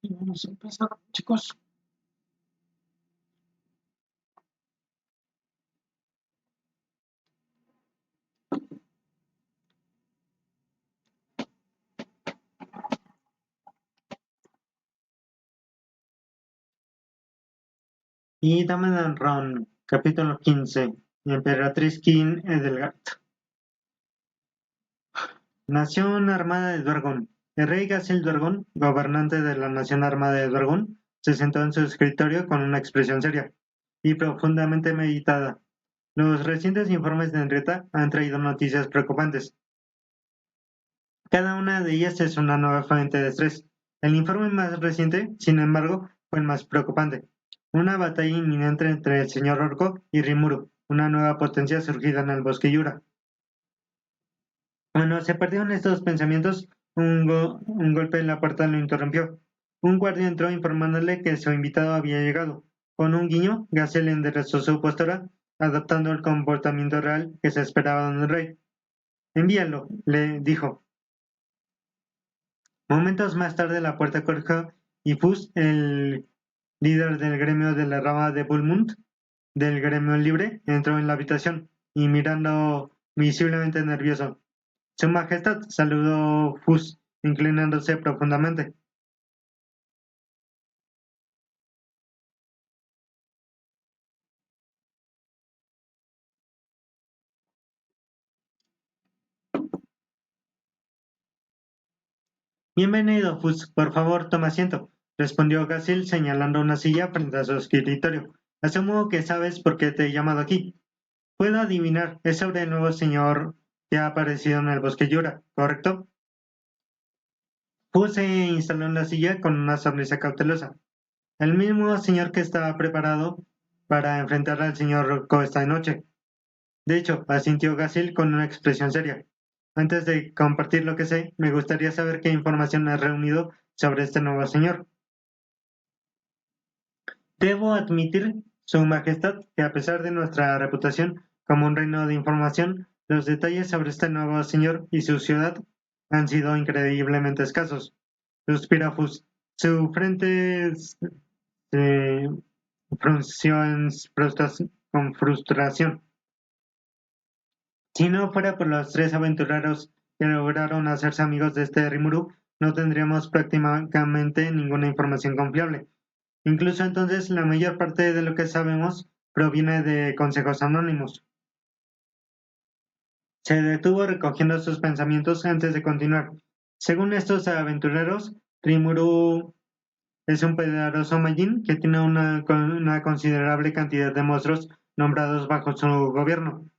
Y vamos a empezar, chicos. Y Dame Ron, capítulo 15. Emperatriz King Edelgard. Nació una armada de Dwargon. El rey Gasil Dwargon, gobernante de la nación armada de Dwargon, se sentó en su escritorio con una expresión seria y profundamente meditada. Los recientes informes de Henrietta han traído noticias preocupantes. Cada una de ellas es una nueva fuente de estrés. El informe más reciente, sin embargo, fue el más preocupante. Una batalla inminente entre el señor Orco y Rimuru, una nueva potencia surgida en el bosque Yura. Cuando se perdieron estos pensamientos, un golpe en la puerta lo interrumpió. Un guardia entró informándole que su invitado había llegado. Con un guiño, Gazel enderezó su postura, adoptando el comportamiento real que se esperaba del rey. Envíalo, le dijo. Momentos más tarde la puerta corrió y Fus, el líder del gremio de la rama de Bulmund, del gremio libre, entró en la habitación y mirando visiblemente nervioso. Su Majestad saludó Fus, inclinándose profundamente. Bienvenido, Fus. Por favor, toma asiento, respondió Gasil señalando una silla frente a su escritorio. Asumo que sabes por qué te he llamado aquí. Puedo adivinar, es sobre el nuevo señor que ha aparecido en el bosque Yura, ¿correcto? Fus se instaló en la silla con una sonrisa cautelosa. El mismo señor que estaba preparado para enfrentar al señor Rocco esta noche. De hecho, asintió Gasil con una expresión seria. Antes de compartir lo que sé, me gustaría saber qué información has reunido sobre este nuevo señor. Debo admitir, Su Majestad, que a pesar de nuestra reputación como un reino de información, los detalles sobre este nuevo señor y su ciudad han sido increíblemente escasos. Suspira Fus. Su frente se frunció con frustración. Si no fuera por los tres aventureros que lograron hacerse amigos de este Rimuru, no tendríamos prácticamente ninguna información confiable. Incluso entonces, la mayor parte de lo que sabemos proviene de consejos anónimos. Se detuvo recogiendo sus pensamientos antes de continuar. Según estos aventureros, Rimuru es un poderoso Majin que tiene una considerable cantidad de monstruos nombrados bajo su gobierno.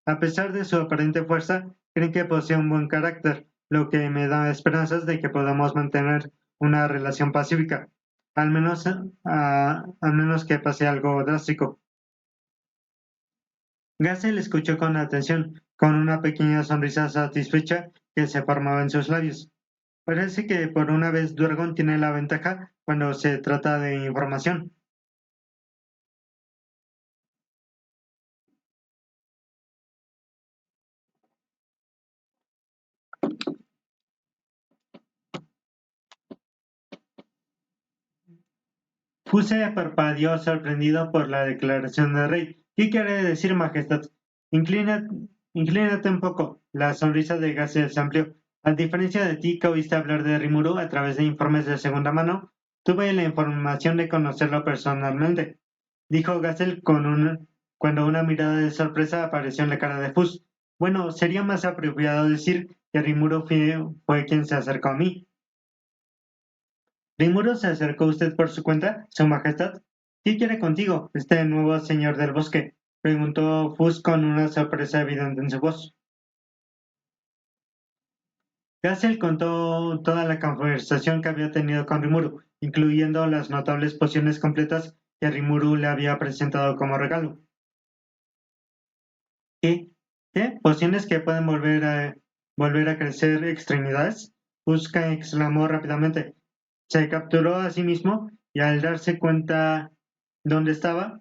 A pesar de su aparente fuerza, creen que posee un buen carácter, lo que me da esperanzas de que podamos mantener una relación pacífica, al menos que pase algo drástico. Gassel escuchó con atención, con una pequeña sonrisa satisfecha que se formaba en sus labios. Parece que por una vez Duergon tiene la ventaja cuando se trata de información. Fuse parpadeó sorprendido por la declaración del rey. ¿Qué quiere decir, Majestad? Inclina, inclínate un poco. La sonrisa de Gassel se amplió. A diferencia de ti, que oíste hablar de Rimuru a través de informes de segunda mano, tuve la información de conocerlo personalmente, dijo Gassel cuando una mirada de sorpresa apareció en la cara de Fus. Bueno, sería más apropiado decir que Rimuru fue quien se acercó a mí. ¿Rimuro se acercó a usted por su cuenta, Su Majestad? ¿Qué quiere contigo, este nuevo señor del bosque? Preguntó Fus con una sorpresa evidente en su voz. Gassel contó toda la conversación que había tenido con Rimuru, incluyendo las notables pociones completas que Rimuru le había presentado como regalo. ¿Qué? ¿Qué? ¿Pociones que pueden volver a crecer extremidades? Fusca exclamó rápidamente. Se capturó a sí mismo y al darse cuenta dónde estaba,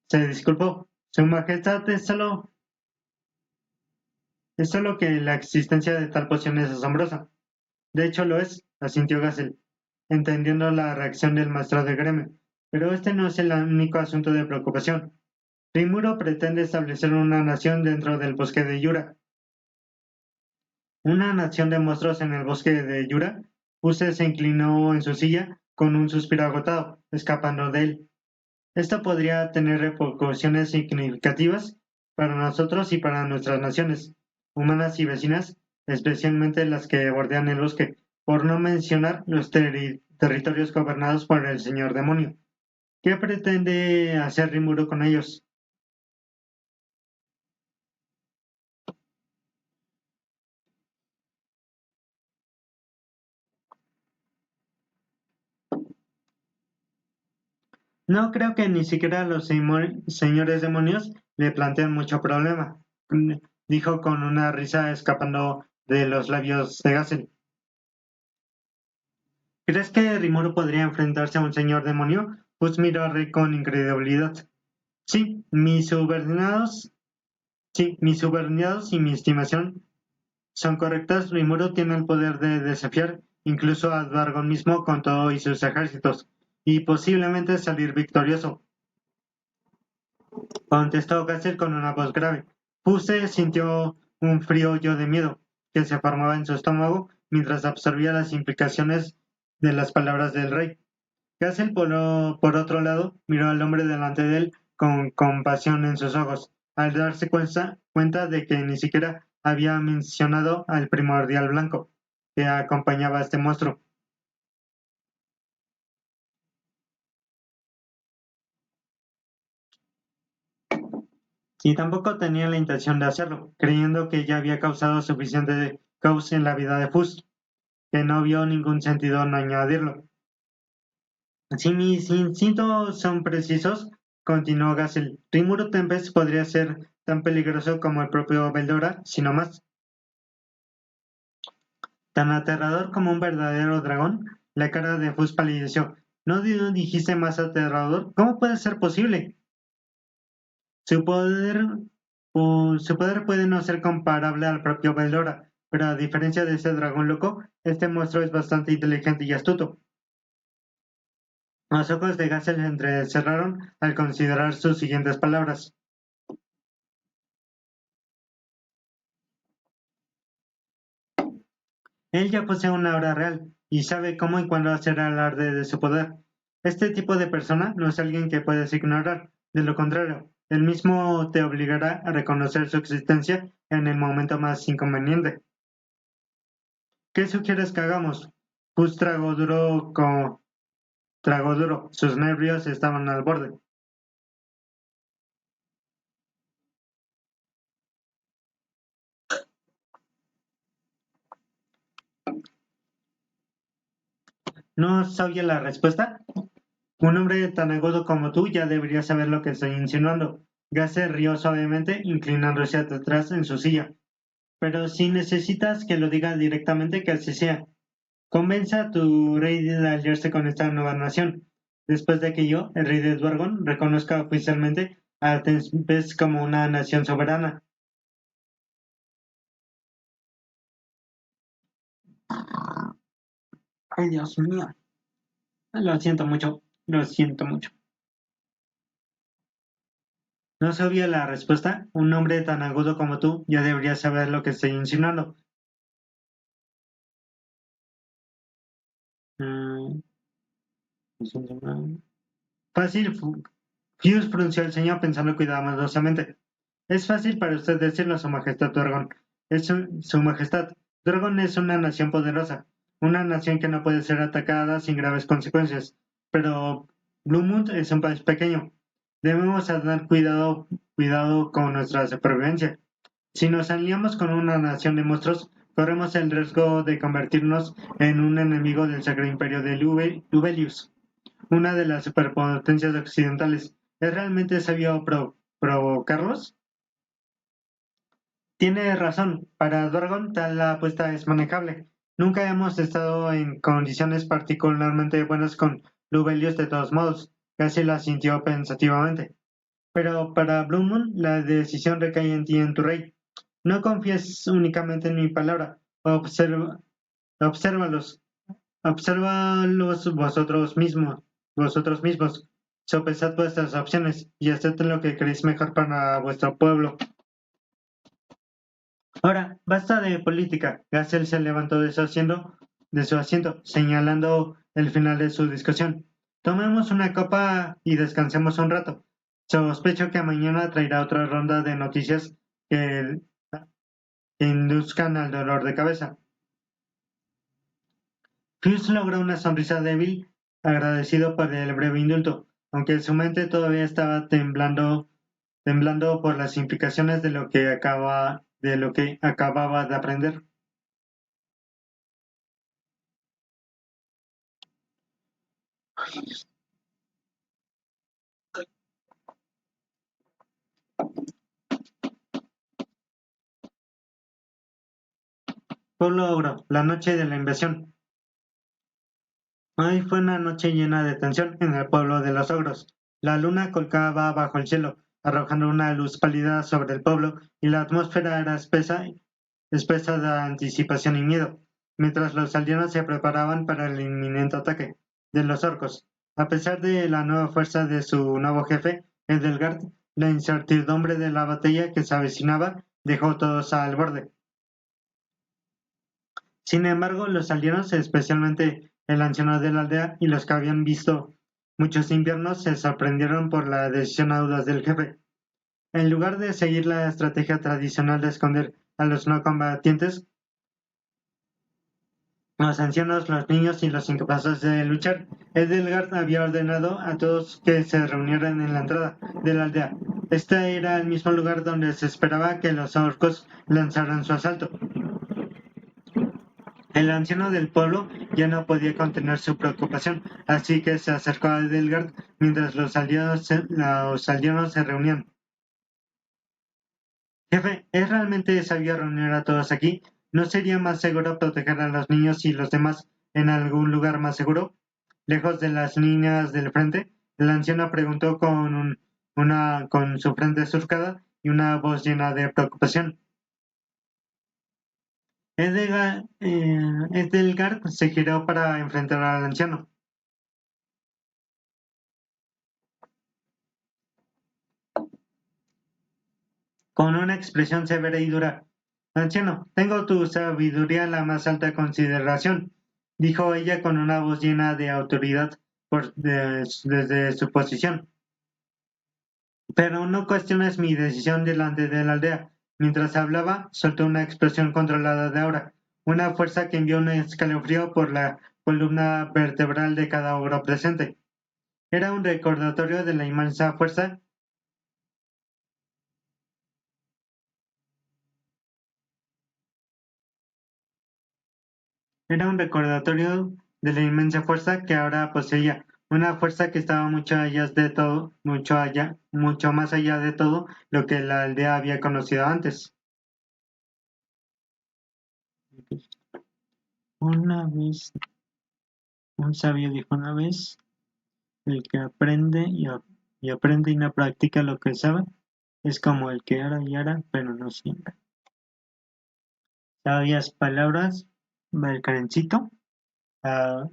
se disculpó. Su Majestad es solo que la existencia de tal poción es asombrosa. De hecho lo es, asintió Gassel, entendiendo la reacción del maestro de gremio. Pero este no es el único asunto de preocupación. Rimuro pretende establecer una nación dentro del bosque de Yura. ¿Una nación de monstruos en el bosque de Yura? Use se inclinó en su silla con un suspiro agotado, escapando de él. Esto podría tener repercusiones significativas para nosotros y para nuestras naciones, humanas y vecinas, especialmente las que bordean el bosque, por no mencionar los territorios gobernados por el señor demonio. ¿Qué pretende hacer Rimuro con ellos? No creo que ni siquiera los señores demonios le planteen mucho problema, dijo con una risa escapando de los labios de Gassel. ¿Crees que Rimuru podría enfrentarse a un señor demonio? Pues miró a Rey con incredulidad. Sí, mis subordinados y mi estimación son correctas. Rimuru tiene el poder de desafiar incluso a Dvargon mismo con todo y sus ejércitos, y posiblemente salir victorioso, contestó Gassel con una voz grave. Puse sintió un frío hoyo de miedo que se formaba en su estómago mientras absorbía las implicaciones de las palabras del rey. Gassel, por otro lado, miró al hombre delante de él con compasión en sus ojos, al darse cuenta de que ni siquiera había mencionado al primordial blanco que acompañaba a este monstruo. Y tampoco tenía la intención de hacerlo, creyendo que ya había causado suficiente caos en la vida de Fus, que no vio ningún sentido en añadirlo. Si mis instintos son precisos, continuó Gassel, Rimuru Tempest podría ser tan peligroso como el propio Beldora, si no más. Tan aterrador como un verdadero dragón, la cara de Fus palideció. ¿No dijiste más aterrador? ¿Cómo puede ser posible? Su poder, su poder puede no ser comparable al propio Beldora, pero a diferencia de ese dragón loco, este monstruo es bastante inteligente y astuto. Los ojos de Gassel se entrecerraron al considerar sus siguientes palabras. Él ya posee una aura real y sabe cómo y cuándo hacer alarde de su poder. Este tipo de persona no es alguien que puedes ignorar. De lo contrario, él mismo te obligará a reconocer su existencia en el momento más inconveniente. ¿Qué sugieres que hagamos? Pus tragó duro. Sus nervios estaban al borde. ¿No sabía la respuesta? Un hombre tan agudo como tú ya debería saber lo que estoy insinuando. Gase rió suavemente, inclinándose hacia atrás en su silla. Pero si necesitas que lo diga directamente, que así sea. Convenza a tu rey de aliarse con esta nueva nación, después de que yo, el rey de Dwargon, reconozca oficialmente a Tempest como una nación soberana. Ay, Dios mío. Lo siento mucho, lo siento mucho. ¿No sabía la respuesta? Un hombre tan agudo como tú ya debería saber lo que estoy insinuando. Mm, Fácil, Fuse frunció el ceño pensando cuidadosamente. Es fácil para usted decirlo, Su Majestad Drogon. Es Su Majestad. Drogon es una nación poderosa, una nación que no puede ser atacada sin graves consecuencias. Pero Bluemont es un país pequeño. Debemos tener cuidado con nuestra supervivencia. Si nos aliamos con una nación de monstruos, corremos el riesgo de convertirnos en un enemigo del Sacro Imperio de Lubelius, una de las superpotencias occidentales. ¿Es realmente sabio provocarlos? Tiene razón, para Dorgon tal apuesta es manejable. Nunca hemos estado en condiciones particularmente buenas con Lubelius de todos modos. Casi la sintió pensativamente. Pero para Blue Moon la decisión recae en ti y en tu rey. No confíes únicamente en mi palabra. Obsérvalos. Obsérvalos vosotros mismos. Sopesad vuestras opciones y haced lo que queréis mejor para vuestro pueblo. Ahora, basta de política. Gassel se levantó de su asiento, señalando el final de su discusión. Tomemos una copa y descansemos un rato. Sospecho que mañana traerá otra ronda de noticias que induzcan al dolor de cabeza. Fuse logró una sonrisa débil, agradecido por el breve indulto, aunque su mente todavía estaba temblando por las implicaciones de lo que acababa de aprender. Pueblo Ogro, la noche de la invasión. Hoy fue una noche llena de tensión en el pueblo de los ogros. La luna colgaba bajo el cielo, arrojando una luz pálida sobre el pueblo, y la atmósfera era espesa de anticipación y miedo. mientras los aldeanos se preparaban para el inminente ataque de los orcos. A pesar de la nueva fuerza de su nuevo jefe, Edelgard, la incertidumbre de la batalla que se avecinaba dejó a todos al borde. Sin embargo, los aldeanos, especialmente el anciano de la aldea y los que habían visto muchos inviernos, se sorprendieron por la decisión audaz del jefe. En lugar de seguir la estrategia tradicional de esconder a los no combatientes, los ancianos, los niños y los incapaces de luchar, Edelgard había ordenado a todos que se reunieran en la entrada de la aldea. Este era el mismo lugar donde se esperaba que los orcos lanzaran su asalto. El anciano del pueblo ya no podía contener su preocupación, así que se acercó a Edelgard mientras los aldeanos se reunían. Jefe, ¿es realmente sabio reunir a todos aquí? ¿No sería más seguro proteger a los niños y los demás en algún lugar más seguro? Lejos de las líneas del frente, el anciano preguntó con su frente surcada y una voz llena de preocupación. Edelgard se giró para enfrentar al anciano. Con una expresión severa y dura. Anciano, tengo tu sabiduría en la más alta consideración, dijo ella con una voz llena de autoridad desde su posición. Pero no cuestiones mi decisión delante de la aldea. Mientras hablaba, soltó una explosión controlada de aura, una fuerza que envió un escalofrío por la columna vertebral de cada ogro presente. Era un recordatorio de la inmensa fuerza. Era un recordatorio de la inmensa fuerza que ahora poseía, una fuerza que estaba mucho más allá de todo lo que la aldea había conocido antes. Una vez, un sabio dijo una vez, el que aprende y no practica lo que sabe, es como el que ara y ara, pero no siembra. Sabias palabras, Valcarencito. Ah,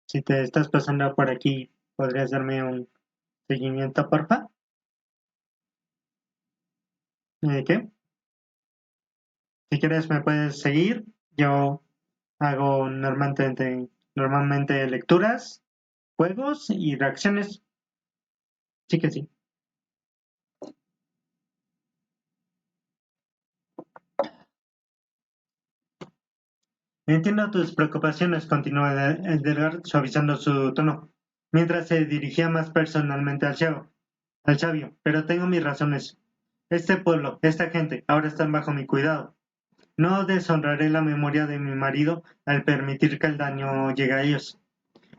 si te estás pasando por aquí, ¿podrías darme un seguimiento, porfa? ¿Qué? Si quieres me puedes seguir. Yo hago normalmente lecturas, juegos y reacciones. Sí que sí. Entiendo tus preocupaciones, continuó Edgar suavizando su tono, mientras se dirigía más personalmente al sabio, pero tengo mis razones. Este pueblo, esta gente, ahora están bajo mi cuidado. No deshonraré la memoria de mi marido al permitir que el daño llegue a ellos.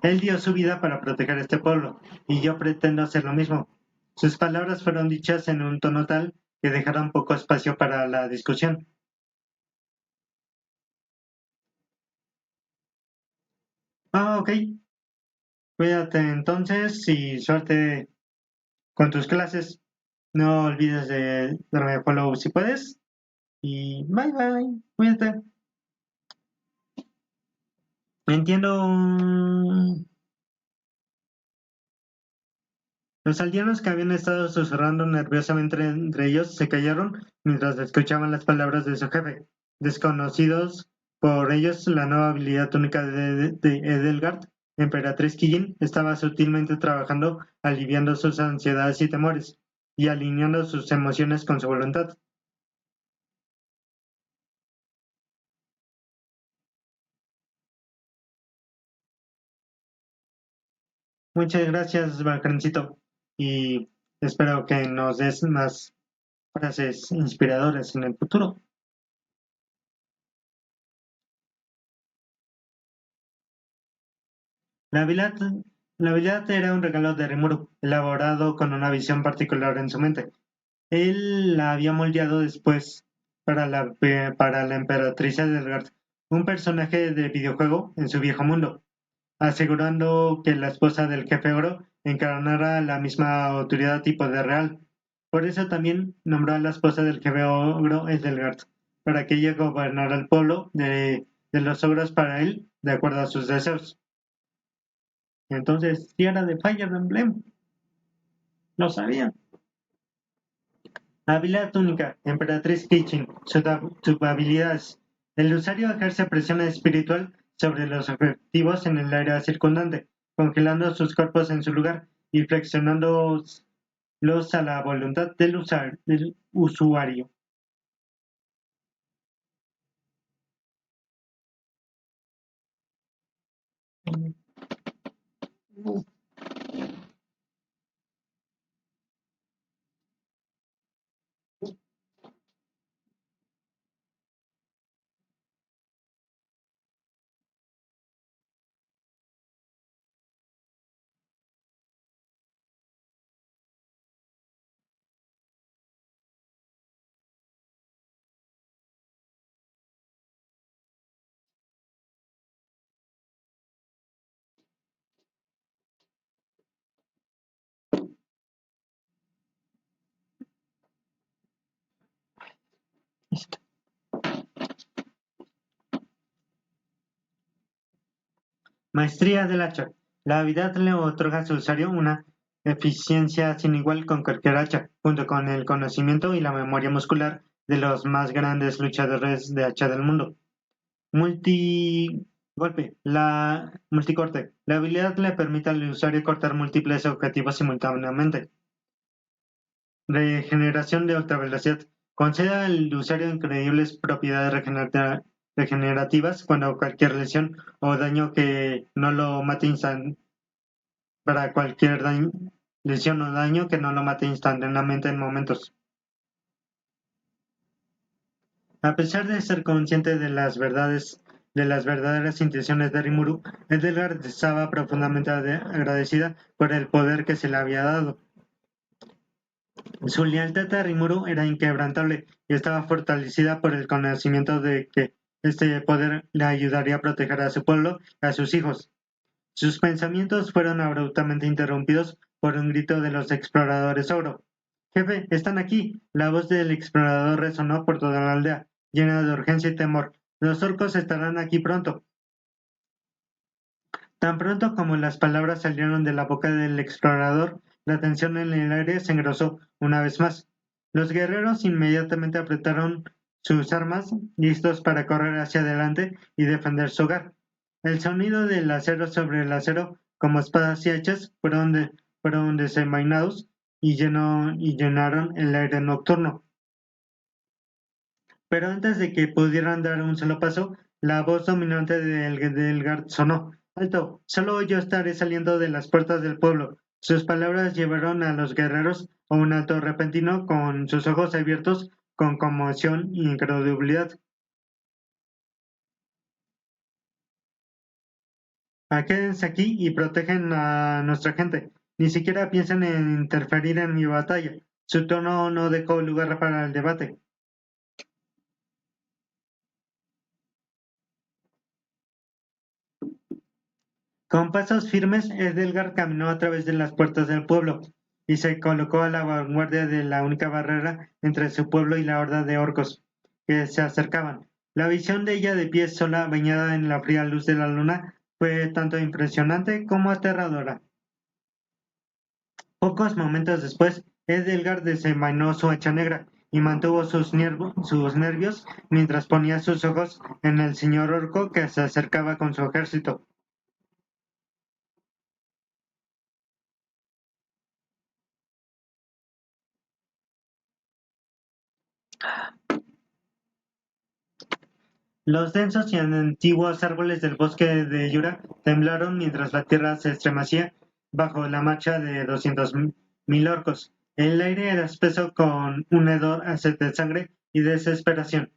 Él dio su vida para proteger este pueblo, y yo pretendo hacer lo mismo. Sus palabras fueron dichas en un tono tal que dejaron poco espacio para la discusión. Ah, ok. Cuídate entonces y suerte con tus clases. No olvides de darme follow si puedes. Y bye bye. Cuídate. Entiendo. Los aldeanos que habían estado susurrando nerviosamente entre ellos se callaron mientras escuchaban las palabras de su jefe. Desconocidos por ellos, la nueva habilidad única de Edelgard, Emperatriz Kijin, estaba sutilmente trabajando, aliviando sus ansiedades y temores, y alineando sus emociones con su voluntad. Muchas gracias, Valcrencito, y espero que nos des más frases inspiradoras en el futuro. La habilidad, la habilidad era un regalo de Rimuru, elaborado con una visión particular en su mente. Él la había moldeado después para la emperatriz Edelgard, un personaje de videojuego en su viejo mundo, asegurando que la esposa del jefe oro encarnara la misma autoridad y poder real. Por eso también nombró a la esposa del jefe oro Edelgard, para que ella gobernara el pueblo de los ogros para él, de acuerdo a sus deseos. Entonces, si era de Fire Emblem, lo sabía. Habilidad única, Emperatriz Kitchen, subhabilidades. El usuario ejerce presión espiritual sobre los objetivos en el área circundante, congelando sus cuerpos en su lugar y flexionándolos a la voluntad del usuario. Maestría del hacha. La habilidad le otorga a su usuario una eficiencia sin igual con cualquier hacha, junto con el conocimiento y la memoria muscular de los más grandes luchadores de hacha del mundo. Multigolpe. La multicorte. La habilidad le permite al usuario cortar múltiples objetivos simultáneamente. Regeneración de ultra velocidad. Concede al usuario increíbles propiedades regenerativas cuando cualquier lesión o daño que no lo mate para cualquier lesión o daño que no lo mate instantáneamente en momentos. A pesar de ser consciente de las verdaderas intenciones de Rimuru, Edelgard estaba profundamente agradecida por el poder que se le había dado. Su lealtad a Rimuru era inquebrantable y estaba fortalecida por el conocimiento de que este poder le ayudaría a proteger a su pueblo y a sus hijos. Sus pensamientos fueron abruptamente interrumpidos por un grito de los exploradores Oro. Jefe, están aquí. La voz del explorador resonó por toda la aldea, llena de urgencia y temor. Los orcos estarán aquí pronto. Tan pronto como las palabras salieron de la boca del explorador, la tensión en el aire se engrosó una vez más. Los guerreros inmediatamente apretaron sus armas, listos para correr hacia adelante y defender su hogar. El sonido del acero sobre el acero, como espadas y hachas, fueron desenvainados y llenaron el aire nocturno. Pero antes de que pudieran dar un solo paso, la voz dominante del guard sonó. Alto, solo yo estaré saliendo de las puertas del pueblo. Sus palabras llevaron a los guerreros a un alto repentino con sus ojos abiertos con conmoción e incredulidad. Quédense aquí y protegen a nuestra gente. Ni siquiera piensen en interferir en mi batalla. Su tono no dejó lugar para el debate. Con pasos firmes, Edelgard caminó a través de las puertas del pueblo y se colocó a la vanguardia de la única barrera entre su pueblo y la horda de orcos que se acercaban. La visión de ella de pie sola, bañada en la fría luz de la luna, fue tanto impresionante como aterradora. Pocos momentos después, Edelgard desenvainó su hacha negra y mantuvo sus nervios mientras ponía sus ojos en el señor orco que se acercaba con su ejército. Los densos y antiguos árboles del bosque de Yura temblaron mientras la tierra se estremecía bajo la marcha de 200.000 orcos. El aire era espeso con un hedor a sed de sangre y desesperación.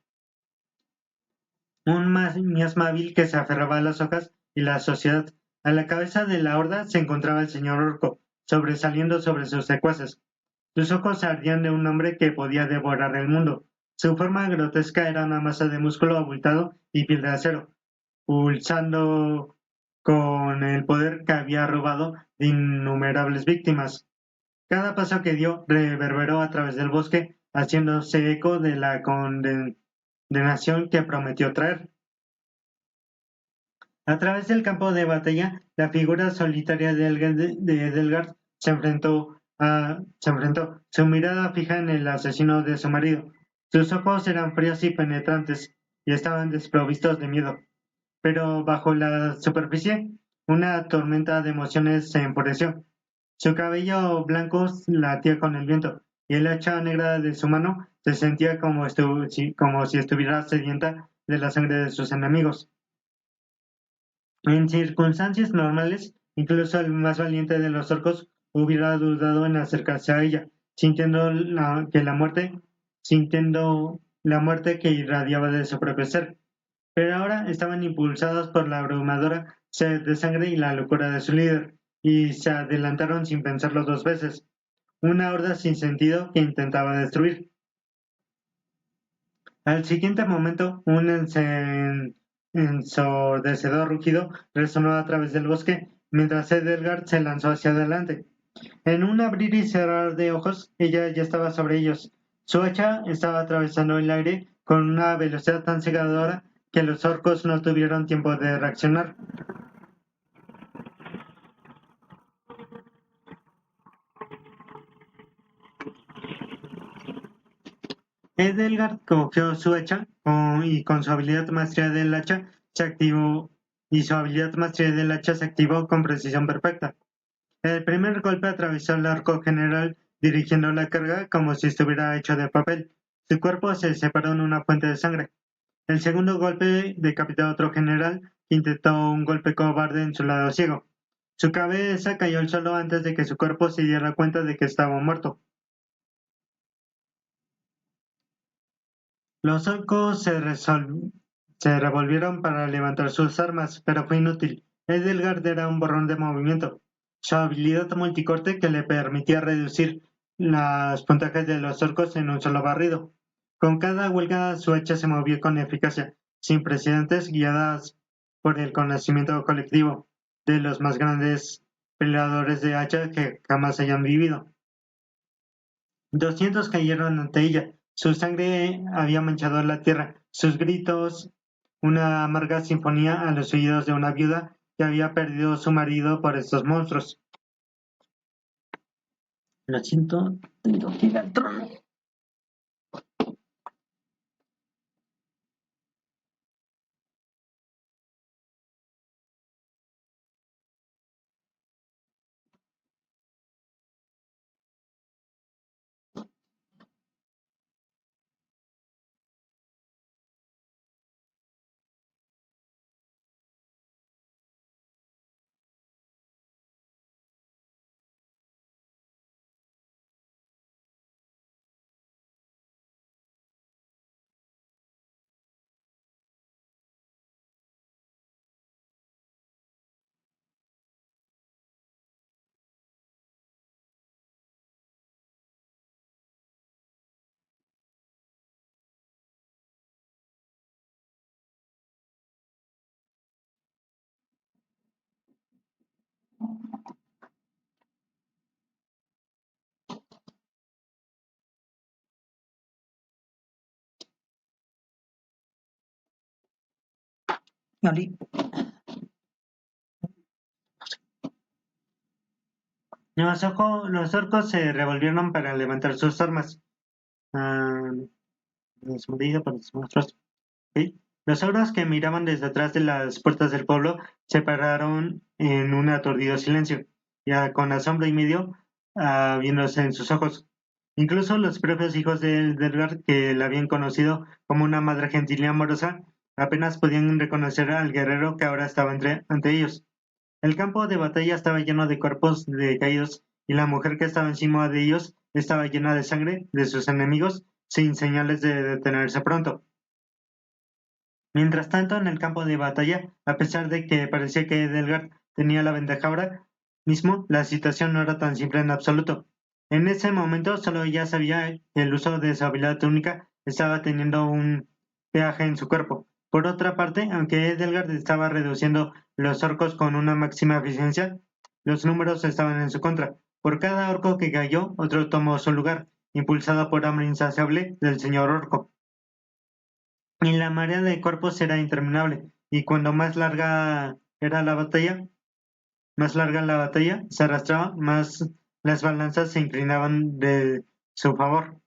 Un miasma vil que se aferraba a las hojas y la sociedad. A la cabeza de la horda se encontraba el señor orco, sobresaliendo sobre sus secuaces. Sus ojos ardían de un hombre que podía devorar el mundo. Su forma grotesca era una masa de músculo abultado y piel de acero, pulsando con el poder que había robado de innumerables víctimas. Cada paso que dio reverberó a través del bosque, haciéndose eco de la condenación que prometió traer. A través del campo de batalla, la figura solitaria de Edelgard se enfrentó, su mirada fija en el asesino de su marido. Sus ojos eran fríos y penetrantes, y estaban desprovistos de miedo. Pero bajo la superficie, una tormenta de emociones se enfureció. Su cabello blanco latía con el viento, y el hacha negra de su mano se sentía como si estuviera sedienta de la sangre de sus enemigos. En circunstancias normales, incluso el más valiente de los orcos hubiera dudado en acercarse a ella, sintiendo la muerte que irradiaba de su propio ser. Pero ahora estaban impulsados por la abrumadora sed de sangre y la locura de su líder, y se adelantaron sin pensarlo dos veces, una horda sin sentido que intentaba destruir. Al siguiente momento, un ensordecedor rugido resonó a través del bosque, mientras Edelgard se lanzó hacia adelante. En un abrir y cerrar de ojos, ella ya estaba sobre ellos. Su hacha estaba atravesando el aire con una velocidad tan cegadora que los orcos no tuvieron tiempo de reaccionar. Edelgard cogió su hacha y con su habilidad maestría del hacha se activó y su habilidad maestría del hacha se activó con precisión perfecta. El primer golpe atravesó el arco general dirigiendo la carga como si estuviera hecho de papel. Su cuerpo se separó en una fuente de sangre. El segundo golpe decapitó a otro general que intentó un golpe cobarde en su lado ciego. Su cabeza cayó al suelo antes de que su cuerpo se diera cuenta de que estaba muerto. Los orcos se revolvieron para levantar sus armas, pero fue inútil. Edelgard era un borrón de movimiento. Su habilidad multicorte que le permitía reducir los puntajes de los orcos en un solo barrido. Con cada huelga su hacha se movió con eficacia, sin precedentes, guiadas por el conocimiento colectivo de los más grandes peleadores de hacha que jamás hayan vivido. 200 cayeron ante ella. Su sangre había manchado la tierra. Sus gritos, una amarga sinfonía a los oídos de una viuda que había perdido a su marido por estos monstruos. Lo siento, tengo que ir al trono. Ali. Los orcos se revolvieron para levantar sus armas. Desmedido para los monstruos. ¿Sí? Los ogros que miraban desde atrás de las puertas del pueblo se pararon en un aturdido silencio, ya con asombro y medio viéndose en sus ojos. Incluso los propios hijos de Edelgard, que la habían conocido como una madre gentil y amorosa, apenas podían reconocer al guerrero que ahora estaba ante ellos. El campo de batalla estaba lleno de cuerpos decaídos y la mujer que estaba encima de ellos estaba llena de sangre de sus enemigos, sin señales de detenerse pronto. Mientras tanto, en el campo de batalla, a pesar de que parecía que Edelgard tenía la ventaja ahora mismo, la situación no era tan simple en absoluto. En ese momento, solo ella sabía que el uso de su habilidad única estaba teniendo un peaje en su cuerpo. Por otra parte, aunque Edelgard estaba reduciendo los orcos con una máxima eficiencia, los números estaban en su contra. Por cada orco que cayó, otro tomó su lugar, impulsado por hambre insaciable del señor orco. Y la marea de cuerpos era interminable. y cuando más larga era la batalla, más larga la batalla se arrastraba, más las balanzas se inclinaban de su favor.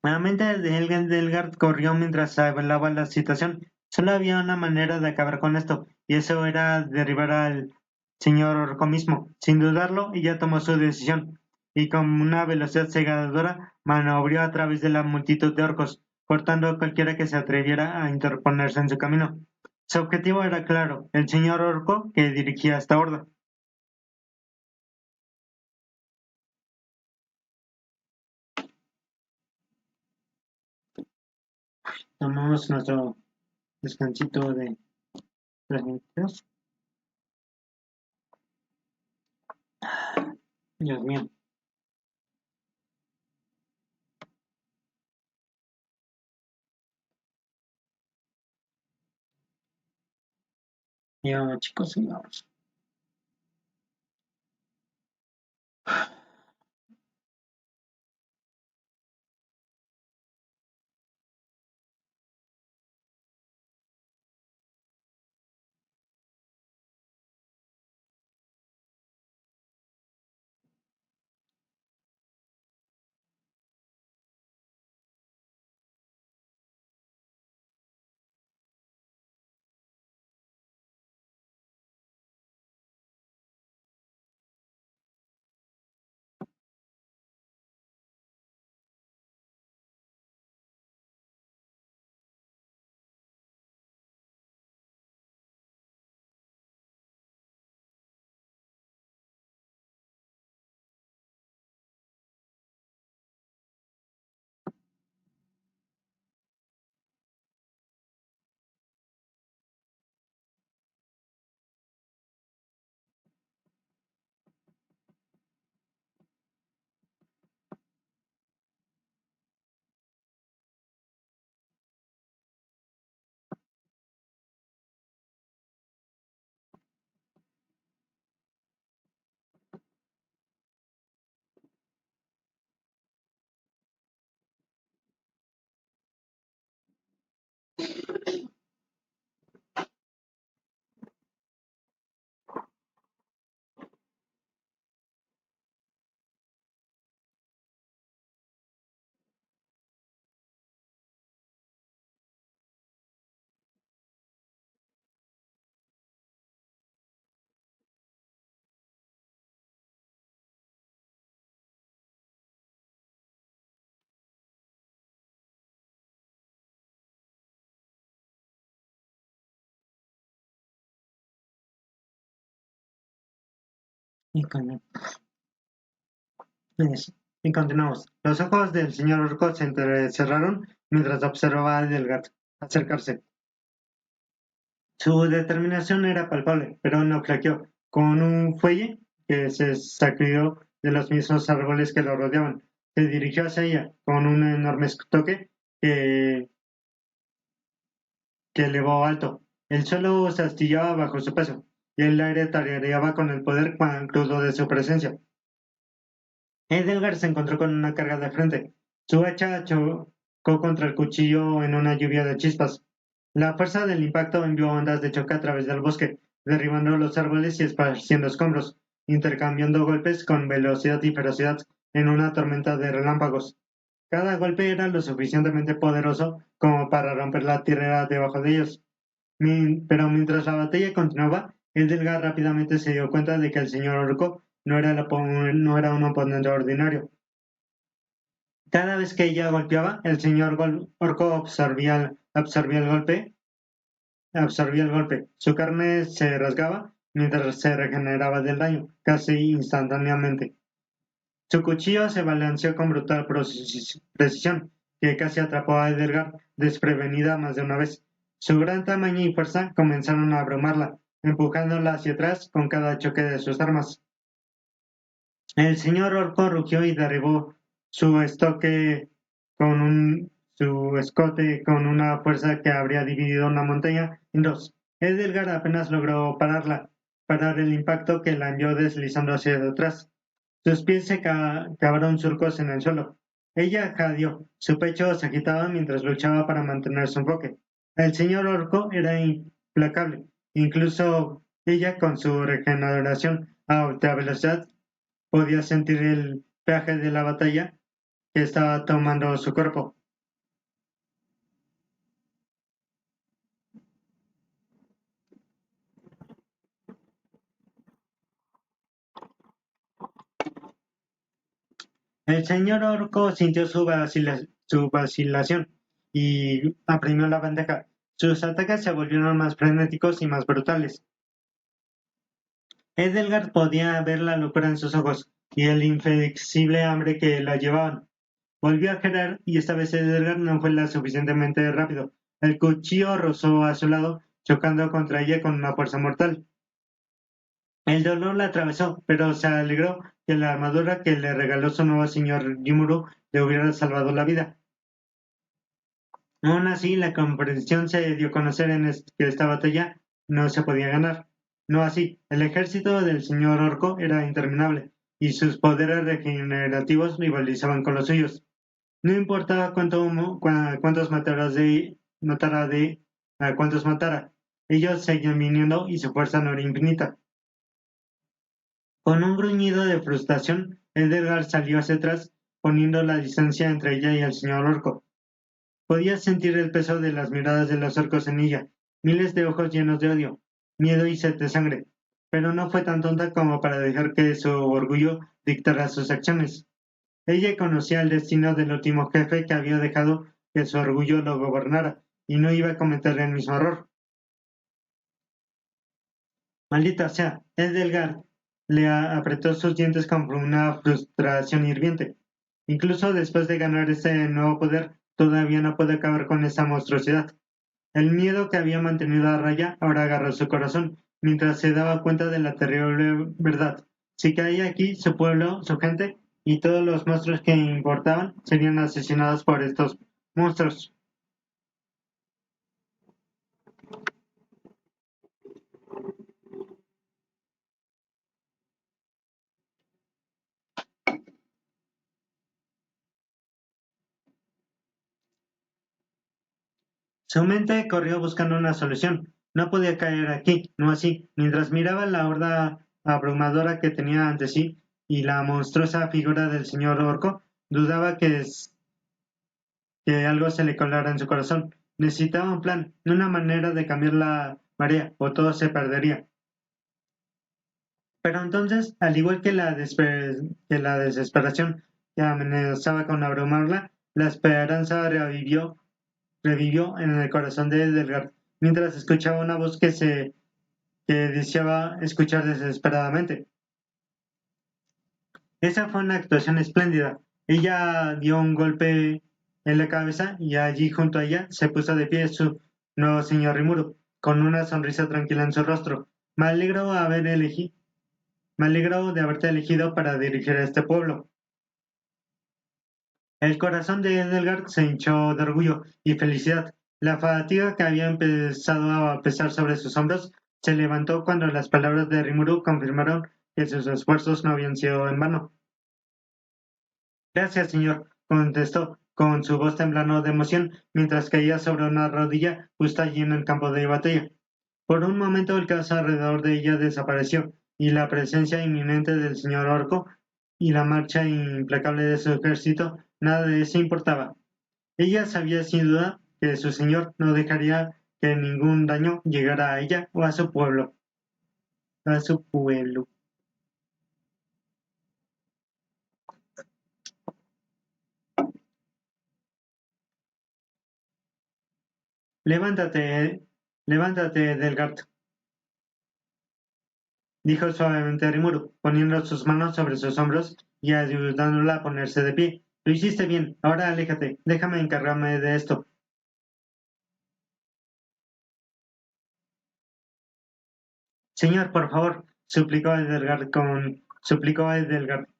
La mente de Helgen Delgard corrió mientras evaluaba la situación. Solo había una manera de acabar con esto, y eso era derribar al señor Orco mismo. Sin dudarlo, ella tomó su decisión, y con una velocidad cegadora maniobró a través de la multitud de orcos, cortando a cualquiera que se atreviera a interponerse en su camino. Su objetivo era claro, el señor Orco que dirigía esta horda. Tomamos nuestro descansito de 3 minutos. Dios mío. Ya, chicos, sigamos. Y, con- y continuamos. Los ojos del señor Orco se entrecerraron mientras observaba a Delgado acercarse. Su determinación era palpable, pero no flaqueó. Con un fuelle que se sacudió de los mismos árboles que lo rodeaban, se dirigió hacia ella con un enorme toque que, que elevó alto. El suelo se astillaba bajo su peso, y el aire tarareaba con el poder crudo de su presencia. Edelgar se encontró con una carga de frente. Su hacha chocó contra el cuchillo en una lluvia de chispas. La fuerza del impacto envió ondas de choque a través del bosque, derribando los árboles y esparciendo escombros, intercambiando golpes con velocidad y ferocidad en una tormenta de relámpagos. Cada golpe era lo suficientemente poderoso como para romper la tierra debajo de ellos. Pero mientras la batalla continuaba, Edelgar rápidamente se dio cuenta de que el señor Orco no era un oponente ordinario. Cada vez que ella golpeaba, el señor Orco absorbía el golpe. Su carne se rasgaba mientras se regeneraba del daño, casi instantáneamente. Su cuchillo se balanceó con brutal precisión, que casi atrapó a Edgar desprevenida más de una vez. Su gran tamaño y fuerza comenzaron a abrumarla, empujándola hacia atrás con cada choque de sus armas. El señor Orco rugió y derribó su estoque su escote con una fuerza que habría dividido una montaña en dos. Edgar apenas logró parar el impacto que la envió deslizando hacia atrás. Sus pies se cavaron surcos en el suelo. Ella jadeó, su pecho se agitaba mientras luchaba para mantener su enfoque. El señor Orco era implacable, incluso ella con su regeneración a alta velocidad podía sentir el peaje de la batalla que estaba tomando su cuerpo. El señor Orco sintió su vacilación y aprimió la bandeja. Sus ataques se volvieron más frenéticos y más brutales. Edelgard podía ver la locura en sus ojos y el inflexible hambre que la llevaban. Volvió a girar y esta vez Edelgard no fue lo suficientemente rápido. El cuchillo rozó a su lado, chocando contra ella con una fuerza mortal. El dolor la atravesó, pero se alegró que la armadura que le regaló su nuevo señor Rimuru le hubiera salvado la vida. Aún así, la comprensión se dio a conocer que esta batalla no se podía ganar. No así, el ejército del señor Orco era interminable, y sus poderes regenerativos rivalizaban con los suyos. No importaba cuántos cuántos matara, ellos seguían viniendo y su fuerza no era infinita. Con un gruñido de frustración, Edgar salió hacia atrás, poniendo la distancia entre ella y el señor Orco. Podía sentir el peso de las miradas de los orcos en ella, miles de ojos llenos de odio, miedo y sed de sangre, pero no fue tan tonta como para dejar que su orgullo dictara sus acciones. Ella conocía el destino del último jefe que había dejado que su orgullo lo gobernara, y no iba a cometer el mismo error. Maldita sea, Edelgard le apretó sus dientes con una frustración hirviente. Incluso después de ganar ese nuevo poder, todavía no puede acabar con esa monstruosidad. El miedo que había mantenido a raya ahora agarró su corazón, mientras se daba cuenta de la terrible verdad. Si caía aquí, su pueblo, su gente y todos los monstruos que importaban serían asesinados por estos monstruos. Su mente corrió buscando una solución. No podía caer aquí, no así. Mientras miraba la horda abrumadora que tenía ante sí y la monstruosa figura del señor Orco, dudaba que algo se le colara en su corazón. Necesitaba un plan, una manera de cambiar la marea, o todo se perdería. Pero entonces, al igual que que la desesperación que amenazaba con abrumarla, la esperanza revivió en el corazón de Edgar, mientras escuchaba una voz que deseaba escuchar desesperadamente. Esa fue una actuación espléndida. Ella dio un golpe en la cabeza y allí junto a ella se puso de pie su nuevo señor Rimuru, con una sonrisa tranquila en su rostro. Me alegro, me alegro de haberte elegido para dirigir a este pueblo. El corazón de Edelgard se hinchó de orgullo y felicidad. La fatiga que había empezado a pesar sobre sus hombros se levantó cuando las palabras de Rimuru confirmaron que sus esfuerzos no habían sido en vano. Gracias, señor, contestó con su voz temblando de emoción mientras caía sobre una rodilla justo allí en el campo de batalla. Por un momento el caos alrededor de ella desapareció y la presencia inminente del señor Orco y la marcha implacable de su ejército, nada de eso importaba. Ella sabía sin duda que su señor no dejaría que ningún daño llegara a ella o a su pueblo. A su pueblo. Levántate, levántate, Delgard, dijo suavemente Rimuru, poniendo sus manos sobre sus hombros y ayudándola a ponerse de pie. Lo hiciste bien, ahora aléjate, déjame encargarme de esto. Señor, por favor, suplicó Edelgard.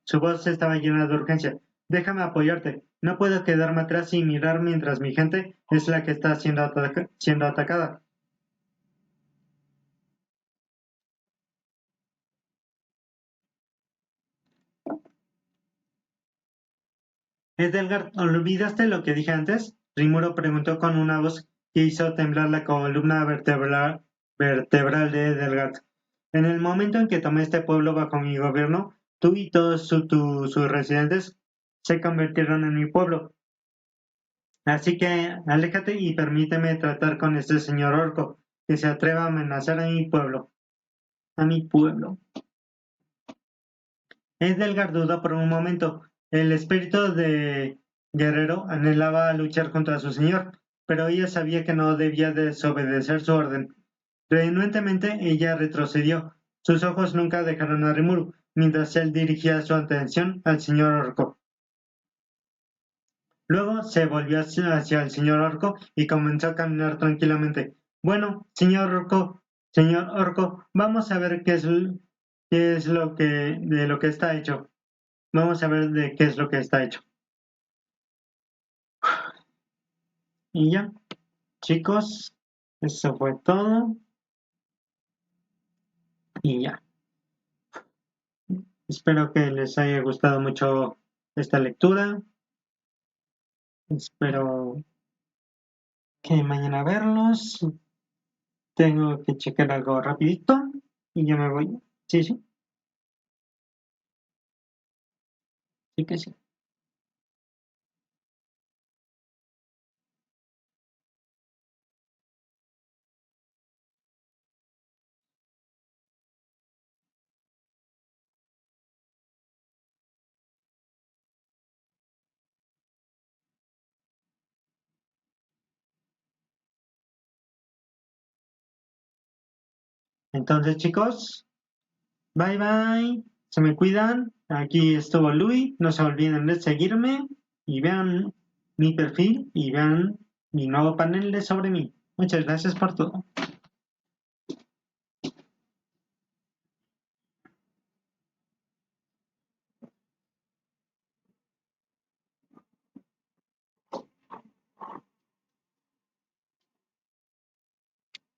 Su voz estaba llena de urgencia. Déjame apoyarte. No puedo quedarme atrás y mirar mientras mi gente es la que está siendo atacada. Edelgard, ¿olvidaste lo que dije antes? Rimuro preguntó con una voz que hizo temblar la columna vertebral de Edelgard. En el momento en que tomé este pueblo bajo mi gobierno, tú y todos sus residentes se convirtieron en mi pueblo. Así que aléjate y permíteme tratar con este señor orco que se atreva a amenazar a mi pueblo. A mi pueblo. Edelgard dudó por un momento. El espíritu de guerrero anhelaba luchar contra su señor, pero ella sabía que no debía desobedecer su orden. Renuentemente ella retrocedió. Sus ojos nunca dejaron a Rimuru, mientras él dirigía su atención al señor orco. Luego se volvió hacia el señor orco y comenzó a caminar tranquilamente. Bueno, señor orco, vamos a ver qué es de lo que está hecho. Vamos a ver de qué es lo que está hecho. Y ya, chicos, eso fue todo. Y ya. Espero que les haya gustado mucho esta lectura. Espero que mañana verlos. Tengo que checar algo rapidito y ya me voy. Sí, sí, sí que sí. Entonces, chicos, bye bye. Se me cuidan. Aquí estuvo Luis. No se olviden de seguirme y vean mi perfil y vean mi nuevo panel de sobre mí. Muchas gracias por todo.